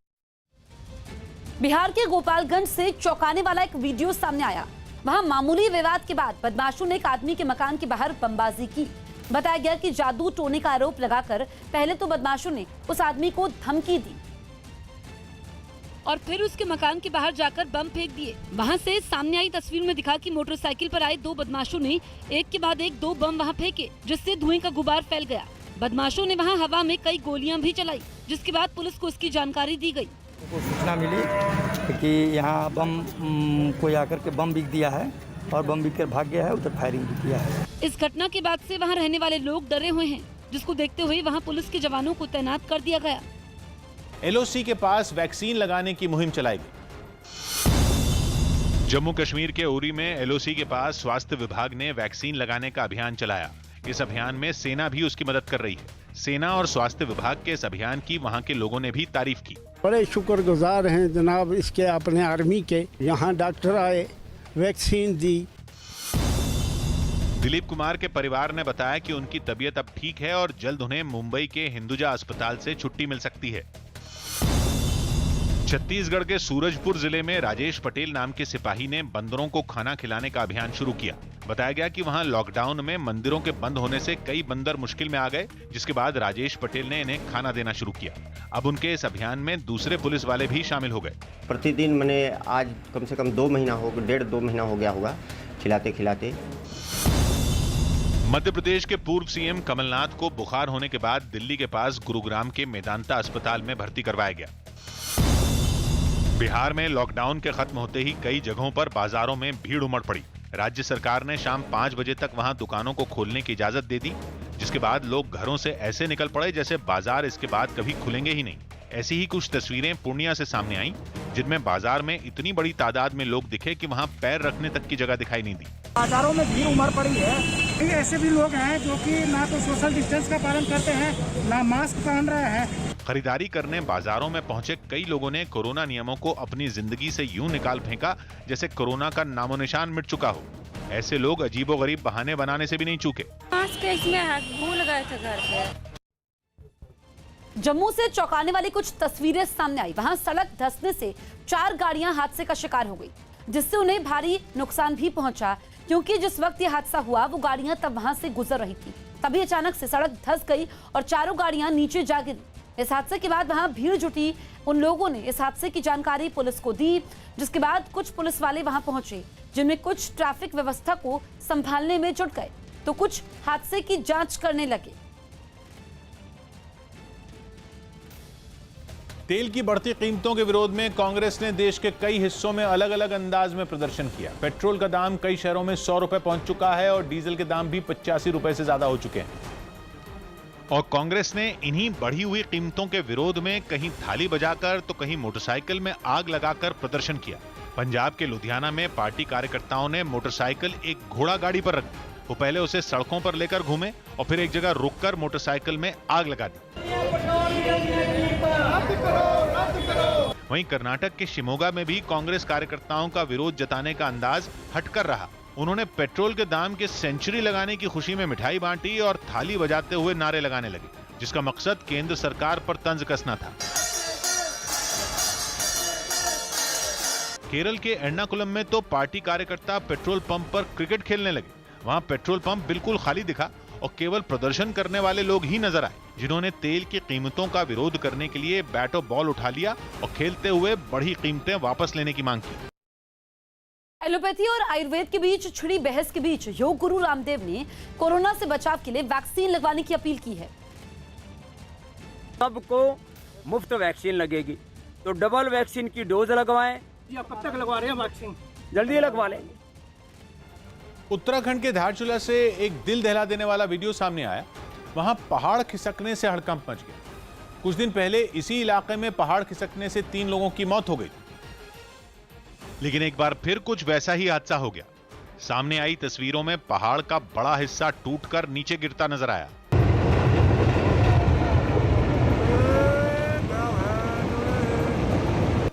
बिहार के गोपालगंज से चौंकाने वाला एक वीडियो सामने आया। वहां मामूली विवाद के बाद बदमाशों ने एक आदमी के मकान के बाहर बमबाजी की। बताया गया कि जादू टोने का आरोप लगाकर पहले तो बदमाशों ने उस आदमी को धमकी दी और फिर उसके मकान के बाहर जाकर बम फेंक दिए। वहां से सामने आई तस्वीर में दिखा कि मोटरसाइकिल पर आए 2 बदमाशों ने एक के बाद एक 2 बम वहां फेंके, जिससे धुएं का गुबार फैल गया। बदमाशों ने वहां हवा में कई गोलियां भी चलाई, जिसके बाद पुलिस को इसकी जानकारी दी गई। सूचना मिली कि यहाँ बम कोई आकर के बम बिक दिया है और बम बिक कर भाग गया है, उधर फायरिंग भी किया है। इस घटना के बाद से वहां रहने वाले लोग डरे हुए हैं, जिसको देखते हुए वहां पुलिस के जवानों को तैनात कर दिया गया। एलओसी के पास वैक्सीन लगाने की मुहिम चलाई गई। जम्मू कश्मीर के उरी में एलओसी के पास स्वास्थ्य विभाग ने वैक्सीन लगाने का अभियान चलाया। इस अभियान में सेना भी उसकी मदद कर रही है। सेना और स्वास्थ्य विभाग के इस अभियान की वहां के लोगों ने भी तारीफ की। बड़े शुक्रगुजार हैं जनाब इसके अपने आर्मी के, यहाँ डॉक्टर आए, वैक्सीन दी। दिलीप कुमार के परिवार ने बताया कि उनकी तबीयत अब ठीक है और जल्द उन्हें मुंबई के हिंदुजा अस्पताल से छुट्टी मिल सकती है। छत्तीसगढ़ के सूरजपुर जिले में राजेश पटेल नाम के सिपाही ने बंदरों को खाना खिलाने का अभियान शुरू किया। बताया गया कि वहां लॉकडाउन में मंदिरों के बंद होने से कई बंदर मुश्किल में आ गए, जिसके बाद राजेश पटेल ने इन्हें खाना देना शुरू किया। अब उनके इस अभियान में दूसरे पुलिस वाले भी शामिल हो गए। प्रतिदिन मैंने आज कम से कम 1.5-2 महीना हो गया होगा खिलाते खिलाते। मध्य प्रदेश के पूर्व सीएम कमलनाथ को बुखार होने के बाद दिल्ली के पास गुरुग्राम के मेदांता अस्पताल में भर्ती करवाया गया। बिहार में लॉकडाउन के खत्म होते ही कई जगहों पर बाजारों में भीड़ उमड़ पड़ी। राज्य सरकार ने शाम 5 बजे तक वहां दुकानों को खोलने की इजाजत दे दी, जिसके बाद लोग घरों से ऐसे निकल पड़े जैसे बाजार इसके बाद कभी खुलेंगे ही नहीं। ऐसी ही कुछ तस्वीरें पूर्णिया से सामने आईं, जिनमें बाजार में इतनी बड़ी तादाद में लोग दिखे कि वहां पैर रखने तक की जगह दिखाई नहीं दी। बाजारों में भीड़ उमड़ पड़ी है। ऐसे भी लोग हैं जो कि ना तो सोशल डिस्टेंस का पालन करते हैं, ना मास्क पहन रहे हैं। खरीदारी करने बाजारों में पहुंचे कई लोगों ने कोरोना नियमों को अपनी जिंदगी से यूं निकाल फेंका जैसे कोरोना का नामो निशान मिट चुका हो। ऐसे लोग अजीबोगरीब बहाने बनाने से भी नहीं चूके। मास्क इसमें भूल गए थे घर पे। जम्मू से चौंकाने वाली कुछ तस्वीरें सामने आई। वहां सड़क धंसने से 4 गाड़ियां हादसे का शिकार हो गई, जिससे उन्हें भारी नुकसान भी पहुंचा, क्योंकि जिस वक्त यह हादसा हुआ वो गाड़ियां तब वहां से गुजर रही थी। तभी अचानक से सड़क धंस गई और चारों गाड़ियां नीचे जा गिरी। इस हादसे के बाद वहां भीड़ जुटी। उन लोगों ने इस हादसे की जानकारी पुलिस को दी, जिसके बाद कुछ पुलिस वाले वहां पहुंचे, जिनमें कुछ ट्रैफिक व्यवस्था को संभालने में जुट गए तो कुछ हादसे की जांच करने लगे। तेल की बढ़ती कीमतों के विरोध में कांग्रेस ने देश के कई हिस्सों में अलग अलग अंदाज में प्रदर्शन किया। पेट्रोल का दाम कई शहरों में 100 रुपए पहुंच चुका है और डीजल के दाम भी 85 रुपए से ज्यादा हो चुके हैं। और कांग्रेस ने इन्हीं बढ़ी हुई कीमतों के विरोध में कहीं थाली बजाकर तो कहीं मोटरसाइकिल में आग लगाकर प्रदर्शन किया। पंजाब के लुधियाना में पार्टी कार्यकर्ताओं ने मोटरसाइकिल एक घोड़ा गाड़ी पर रख दी। वो पहले उसे सड़कों पर लेकर घूमे और फिर एक जगह रुककर मोटरसाइकिल में आग लगा दी। वहीं कर्नाटक के शिमोगा में भी कांग्रेस कार्यकर्ताओं का विरोध जताने का अंदाज हटकर रहा। उन्होंने पेट्रोल के दाम के सेंचुरी लगाने की खुशी में मिठाई बांटी और थाली बजाते हुए नारे लगाने लगे, जिसका मकसद केंद्र सरकार पर तंज कसना था। केरल के एर्नाकुलम में तो पार्टी कार्यकर्ता पेट्रोल पंप पर क्रिकेट खेलने लगे। वहां पेट्रोल पंप बिल्कुल खाली दिखा और केवल प्रदर्शन करने वाले लोग ही नजर आए, जिन्होंने तेल की कीमतों का विरोध करने के लिए बैट और बॉल उठा लिया और खेलते हुए बढ़ी कीमतें वापस लेने की मांग की। एलोपैथी और आयुर्वेद के बीच छिड़ी बहस के बीच योग गुरु रामदेव ने कोरोना से बचाव के लिए वैक्सीन लगवाने की अपील की है। सबको मुफ्त वैक्सीन लगेगी तो डबल वैक्सीन की डोज लगवाएं। या कब तक लगवा रहे हैं वैक्सीन? जल्दी लगवा लेंगे। उत्तराखंड के धारचूला से एक दिल दहला देने वाला वीडियो सामने आया। वहां पहाड़ खिसकने से हड़कंप मच गया। कुछ दिन पहले इसी इलाके में पहाड़ खिसकने से 3 लोगों की मौत हो गई। लेकिन एक बार फिर कुछ वैसा ही हादसा हो गया। सामने आई तस्वीरों में पहाड़ का बड़ा हिस्सा टूटकर नीचे गिरता नजर आया।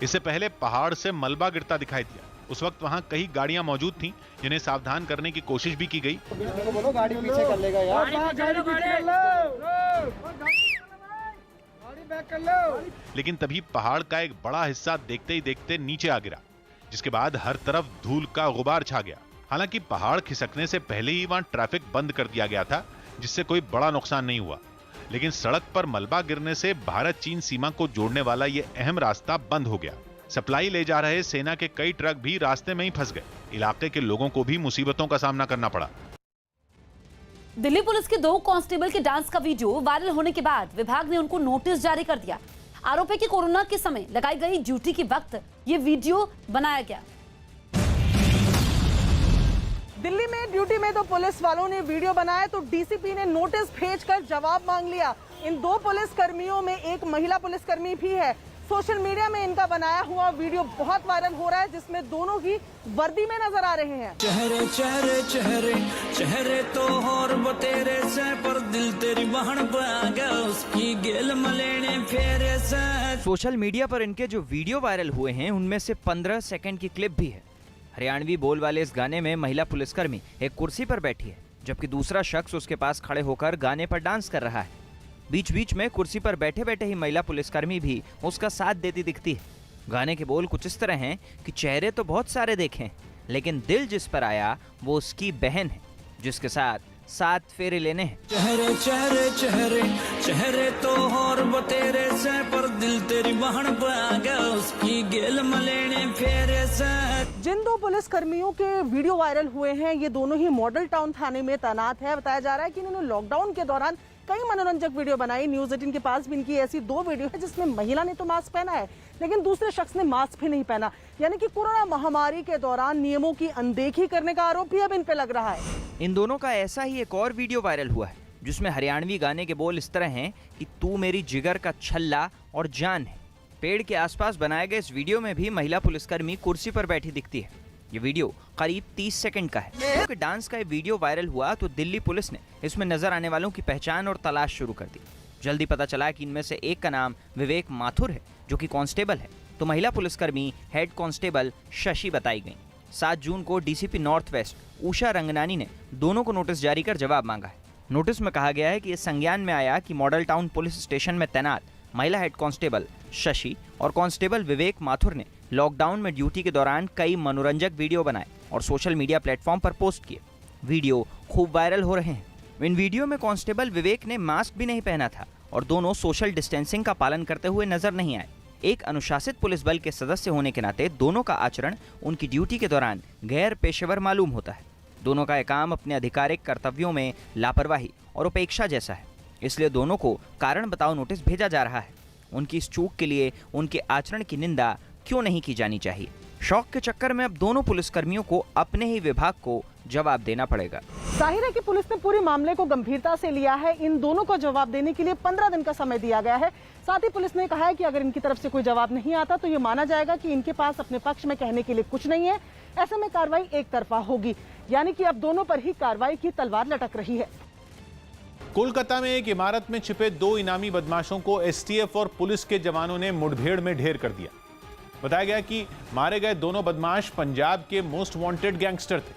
इससे पहले पहाड़ से मलबा गिरता दिखाई दिया। उस वक्त वहां कई गाड़ियां मौजूद थीं, जिन्हें सावधान करने की कोशिश भी की गई। बोलो गाड़ी पीछे कर लेगा यार। गाड़ी बैक कर लो। लेकिन तभी पहाड़ का एक बड़ा हिस्सा देखते ही देखते नीचे आ गिरा, जिसके बाद हर तरफ धूल का गुबार छा गया। हालांकि पहाड़ खिसकने से पहले ही वहां ट्रैफिक बंद कर दिया गया था, जिससे कोई बड़ा नुकसान नहीं हुआ। लेकिन सड़क पर मलबा गिरने से भारत चीन सीमा को जोड़ने वाला यह अहम रास्ता बंद हो गया। सप्लाई ले जा रहे सेना के कई ट्रक भी रास्ते में ही फंस गए। इलाके के लोगों को भी मुसीबतों का सामना करना पड़ा। दिल्ली पुलिस के 2 कांस्टेबल के डांस का वीडियो वायरल होने के बाद विभाग ने उनको नोटिस जारी कर दिया। आरोप है कि कोरोना के समय लगाई गई ड्यूटी के वक्त ये वीडियो बनाया गया। दिल्ली में ड्यूटी में तो पुलिस वालों ने वीडियो बनाया तो डीसीपी ने नोटिस भेजकर जवाब मांग लिया। इन 2 पुलिस कर्मियों में एक महिला पुलिसकर्मी भी है। सोशल मीडिया में इनका बनाया हुआ वीडियो बहुत वायरल हो रहा है, जिसमें दोनों ही वर्दी में नजर आ रहे हैं। चेहरे चेहरे चेहरे चेहरे तो और बतेरे से पर दिल तेरी बहन पे गया उसकी गेल मलेने फेरे से। सोशल मीडिया पर इनके जो वीडियो वायरल हुए हैं उनमें से 15 सेकंड की क्लिप भी है। हरियाणवी बोल वाले इस गाने में महिला पुलिसकर्मी एक कुर्सी पर बैठी है, जबकि दूसरा शख्स उसके पास खड़े होकर गाने पर डांस कर रहा है। बीच बीच में कुर्सी पर बैठे बैठे ही महिला पुलिसकर्मी भी उसका साथ देती दिखती है। गाने के बोल कुछ इस तरह हैं कि चेहरे तो बहुत सारे देखे, लेकिन दिल जिस पर आया वो उसकी बहन है, जिसके साथ 7 फेरे लेने हैं। चेहरे चेहरे चेहरे चेहरे तो और बतेरे से पर दिल तेरी बहन पे आ गया उसकी गेल मलेने फेरे से। जिन 2 पुलिस कर्मियों के वीडियो वायरल हुए हैं ये दोनों ही मॉडल टाउन थाने में तैनात है। बताया जा रहा है कि इन्होंने लॉकडाउन के दौरान कई मनोरंजक वीडियो बनाई। न्यूज़ 18 के पास भी इनकी ऐसी 2 वीडियो है जिसमें महिला ने तो मास्क पहना है लेकिन दूसरे शख्स ने मास्क भी नहीं पहना, यानी कि कोरोना महामारी के दौरान नियमों की अनदेखी करने का आरोप भी अब इन पे लग रहा है। इन दोनों का ऐसा ही एक और वीडियो वायरल हुआ है, जिसमें हरियाणवी गाने के बोल इस तरह हैं कि तू मेरी जिगर का छल्ला और जान है। पेड़ के आसपास बनाए गए इस वीडियो में भी महिला पुलिसकर्मी कुर्सी पर बैठी दिखती है। ये वीडियो करीब 30 सेकंड का है। क्योंकि डांस का ये वीडियो वायरल हुआ तो दिल्ली पुलिस ने इसमें नजर आने वालों की पहचान और तलाश शुरू कर दी। जल्दी पता चला कि इनमें से एक का नाम विवेक माथुर है, जो कि कांस्टेबल है, तो महिला पुलिसकर्मी हेड कांस्टेबल शशि बताई गई। 7 जून को DCP north west Usha Ranganani ने दोनों को नोटिस जारी कर जवाब मांगा है। नोटिस में कहा गया है कि इस संज्ञान में आया कि मॉडल टाउन पुलिस स्टेशन में तैनात महिला हेड कांस्टेबल शशि और कांस्टेबल विवेक माथुर ने लॉकडाउन में ड्यूटी के दौरान कई मनोरंजक वीडियो बनाए और सोशल मीडिया प्लेटफॉर्म पर पोस्ट किए। वीडियो खूब वायरल हो रहे हैं। इन वीडियो में कांस्टेबल विवेक ने मास्क भी नहीं पहना था और दोनों सोशल डिस्टेंसिंग का पालन करते हुए नजर नहीं आए। एक अनुशासित पुलिस बल के सदस्य होने के नाते दोनों का आचरण उनकी ड्यूटी के दौरान गैर पेशेवर मालूम होता है। दोनों का यह काम अपने आधिकारिक कर्तव्यों में लापरवाही और उपेक्षा जैसा है, इसलिए दोनों को कारण बताओ नोटिस भेजा जा रहा है। उनकी इस चूक के लिए उनके आचरण की निंदा क्यों नहीं की जानी चाहिए? शौक के चक्कर में अब दोनों पुलिसकर्मियों को अपने ही विभाग को जवाब देना पड़ेगा। जाहिर है कि पुलिस ने पूरे मामले को गंभीरता से लिया है। इन दोनों को जवाब देने के लिए 15 दिन का समय दिया गया है। साथ ही पुलिस ने कहा है कि अगर इनकी तरफ से कोई जवाब नहीं आता तो ये माना जाएगा कि इनके पास अपने पक्ष में कहने के लिए कुछ नहीं है। ऐसे में कार्रवाई एक तरफा होगी, यानी कि अब दोनों पर ही कार्रवाई की तलवार लटक रही है। कोलकाता में एक इमारत में छिपे 2 इनामी बदमाशों को एसटीएफ और पुलिस के जवानों ने मुठभेड़ में ढेर कर दिया। बताया गया कि मारे गए दोनों बदमाश पंजाब के मोस्ट वांटेड गैंगस्टर थे,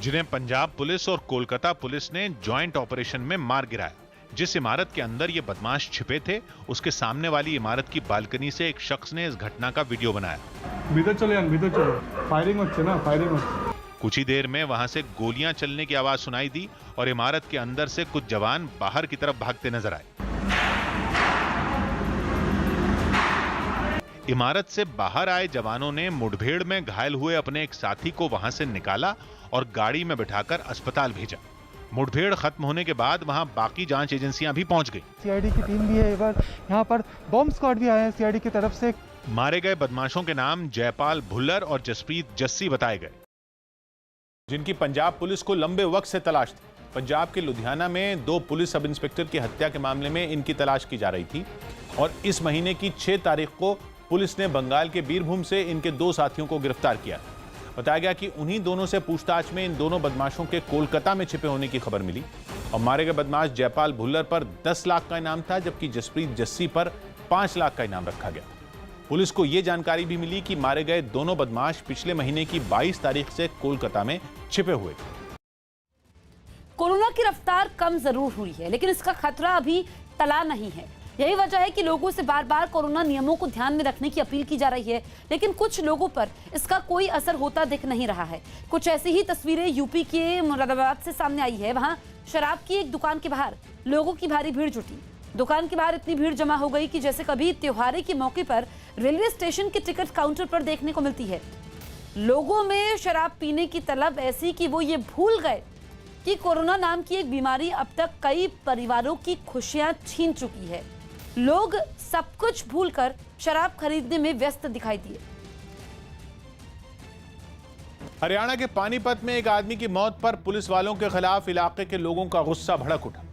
जिन्हें पंजाब पुलिस और कोलकाता पुलिस ने जॉइंट ऑपरेशन में मार गिराया। जिस इमारत के अंदर ये बदमाश छिपे थे, उसके सामने वाली इमारत की बालकनी से एक शख्स ने इस घटना का वीडियो बनाया। भीतर चलो, फायरिंग होती है ना, फायरिंग होती। कुछ ही देर में वहां से गोलियां चलने की आवाज सुनाई दी और इमारत के अंदर से कुछ जवान बाहर की तरफ भागते नजर आए। इमारत से बाहर आए जवानों ने मुठभेड़ में घायल हुए अपने एक साथी को वहां से निकाला और गाड़ी में बिठाकर अस्पताल भेजा। मुठभेड़ खत्म होने के बाद वहां बाकी जांच एजेंसियां भी पहुंच गई। सीआईडी की टीम भी है, यहाँ पर बॉम्ब स्क्वाड भी आए हैं सीआईडी की तरफ से। मारे गए बदमाशों के नाम जयपाल भुल्लर और जसप्रीत जस्सी बताए गए, जिनकी पंजाब पुलिस को लंबे वक्त से तलाश थी। पंजाब के लुधियाना में 2 पुलिस सब इंस्पेक्टर की हत्या के मामले में इनकी तलाश की जा रही थी और इस महीने की 6 तारीख को पुलिस ने बंगाल के बीरभूम से इनके 2 साथियों को गिरफ्तार किया। बताया गया कि उन्हीं दोनों से पूछताछ में इन दोनों बदमाशों के कोलकाता में छिपे होने की खबर मिली और मारे गए बदमाश जयपाल भुल्लर पर 10 लाख का इनाम था, जबकि जसप्रीत जस्सी पर 5 लाख का इनाम रखा गया। पुलिस को यह जानकारी भी मिली कि मारे गए दोनों बदमाश पिछले महीने की 22 तारीख से कोलकाता में छिपे हुए थे। कोरोना की रफ्तार कम जरूर हुई है, लेकिन इसका खतरा अभी टला नहीं है। यही वजह है कि लोगों से बार बार कोरोना नियमों को ध्यान में रखने की अपील की जा रही है, लेकिन कुछ लोगों पर इसका कोई असर होता दिख नहीं रहा है। कुछ ऐसी ही तस्वीरें यूपी के मुरादाबाद से सामने आई है। वहां शराब की एक दुकान के बाहर लोगों की भारी भीड़ जुटी। दुकान के बाहर इतनी भीड़ जमा हो गई कि जैसे कभी त्योहारी के मौके पर रेलवे स्टेशन के टिकट काउंटर पर देखने को मिलती है। लोगों में शराब पीने की तलब ऐसी कि वो ये भूल गए कि कोरोना नाम की एक बीमारी अब तक कई परिवारों की खुशियां छीन चुकी है। लोग सब कुछ भूलकर शराब खरीदने में व्यस्त दिखाई दिए। हरियाणा के पानीपत में एक आदमी की मौत पर पुलिस वालों के खिलाफ इलाके के लोगों का गुस्सा भड़क उठा।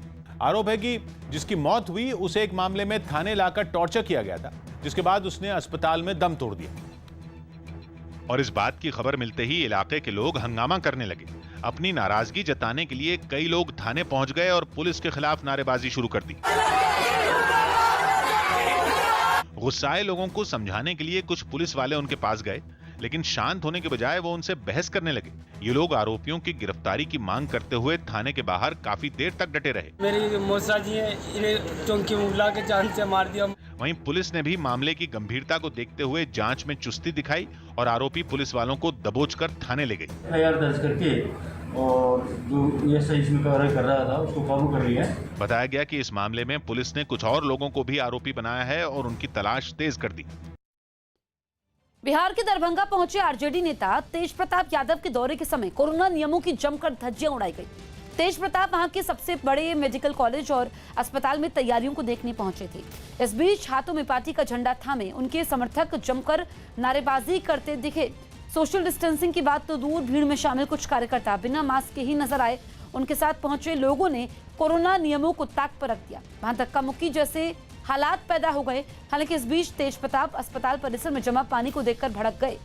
आरोप है कि जिसकी मौत हुई उसे एक मामले में थाने लाकर टॉर्चर किया गया था, जिसके बाद उसने अस्पताल में दम तोड़ दिया। और इस बात की खबर मिलते ही इलाके के लोग हंगामा करने लगे। अपनी नाराजगी जताने के लिए कई लोग थाने पहुंच गए और पुलिस के खिलाफ नारेबाजी शुरू कर दी। गुस्साए लोगों को समझाने के लिए कुछ पुलिस वाले उनके पास गए, लेकिन शांत होने के बजाय वो उनसे बहस करने लगे। ये लोग आरोपियों की गिरफ्तारी की मांग करते हुए थाने के बाहर काफी देर तक डटे रहे। मेरी मौसा जी है, इन्हें चौंकी में बुला के जान से मार दिया। वहीं पुलिस ने भी मामले की गंभीरता को देखते हुए जांच में चुस्ती दिखाई और आरोपी पुलिस वालों को दबोचकर थाने ले गई। एफआईआर दर्ज करके और जो ये सही इसमें कार्रवाई कर रहा था उसको काबू कर लिया है। बताया गया कि इस मामले में पुलिस ने कुछ और लोगों को भी आरोपी बनाया है और उनकी तलाश तेज कर दी। बिहार के दरभंगा पहुंचे आरजेडी नेता तेज प्रताप यादव के दौरे के समय कोरोना नियमों की जमकर धज्जियां उड़ाई गई। तेज प्रताप वहां के सबसे बड़े मेडिकल कॉलेज और अस्पताल में तैयारियों को देखने पहुंचे थे। इस बीच हाथों में पार्टी का झंडा थामे उनके समर्थक जमकर नारेबाजी करते दिखे। सोशल डिस्टेंसिंग की बात तो दूर, भीड़ में शामिल कुछ कार्यकर्ता बिना मास्क के ही नजर आए। उनके साथ पहुंचे लोगों ने कोरोना नियमों को ताक पर रख दिया। वहां धक्का मुक्की जैसे हालात पैदा हो गए। हालांकि इस बीच तेज प्रताप अस्पताल परिसर में जमा पानी को देखकर भड़क गए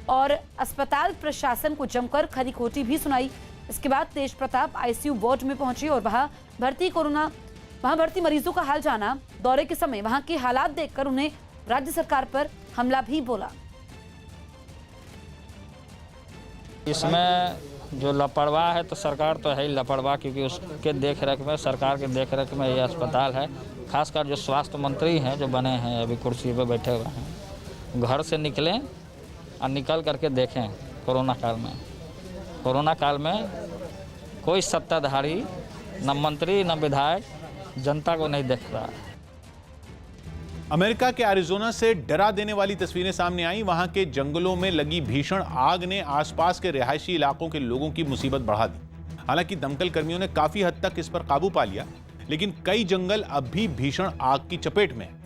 और अस्पताल प्रशासन को जमकर खरी खोटी भी सुनाई। इसके बाद तेज प्रताप आईसीयू वार्ड में पहुंचे और वहां भर्ती मरीजों का हाल जाना। दौरे के समय वहां के हालात देखकर उन्हें राज्य सरकार पर हमला भी बोला। इसमें जो लापरवाह है तो सरकार तो है ही लापरवाह, क्योंकि उसके देख रेख में, सरकार के देख रेख में ये अस्पताल है। खासकर जो स्वास्थ्य मंत्री हैं जो बने हैं अभी कुर्सी पे बैठे हुए हैं, घर से निकलें और निकल करके देखें। कोरोना काल में कोई सत्ताधारी, न मंत्री न विधायक जनता को नहीं देख रहा है। अमेरिका के एरिजोना से डरा देने वाली तस्वीरें सामने आई। वहां के जंगलों में लगी भीषण आग ने आसपास के रिहायशी इलाकों के लोगों की मुसीबत बढ़ा दी। हालांकि दमकल कर्मियों ने काफी हद तक इस पर काबू पा लिया, लेकिन कई जंगल अब भी भीषण आग की चपेट में हैं,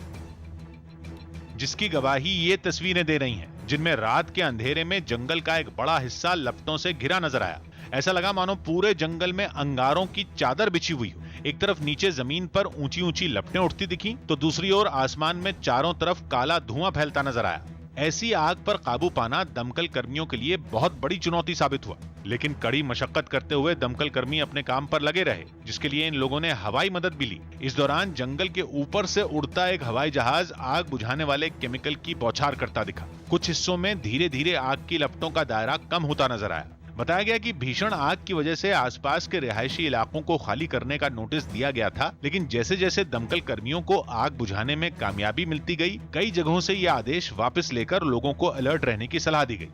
जिसकी गवाही ये तस्वीरें दे रही हैं, जिनमें रात के अंधेरे में जंगल का एक बड़ा हिस्सा लपटों से घिरा नजर आया। ऐसा लगा मानो पूरे जंगल में अंगारों की चादर बिछी हुई हो। एक तरफ नीचे जमीन पर ऊंची ऊंची लपटें उठती दिखी, तो दूसरी ओर आसमान में चारों तरफ काला धुआं फैलता नजर आया। ऐसी आग पर काबू पाना दमकल कर्मियों के लिए बहुत बड़ी चुनौती साबित हुआ, लेकिन कड़ी मशक्कत करते हुए दमकल कर्मी अपने काम पर लगे रहे, जिसके लिए इन लोगों ने हवाई मदद भी ली। इस दौरान जंगल के ऊपर से उड़ता एक हवाई जहाज आग बुझाने वाले केमिकल की बौछार करता दिखा। कुछ हिस्सों में धीरे धीरे आग की लपटों का दायरा कम होता नजर आया। बताया गया कि भीषण आग की वजह से आसपास के रिहायशी इलाकों को खाली करने का नोटिस दिया गया था, लेकिन जैसे जैसे दमकल कर्मियों को आग बुझाने में कामयाबी मिलती गई, कई जगहों से यह आदेश वापस लेकर लोगों को अलर्ट रहने की सलाह दी गई।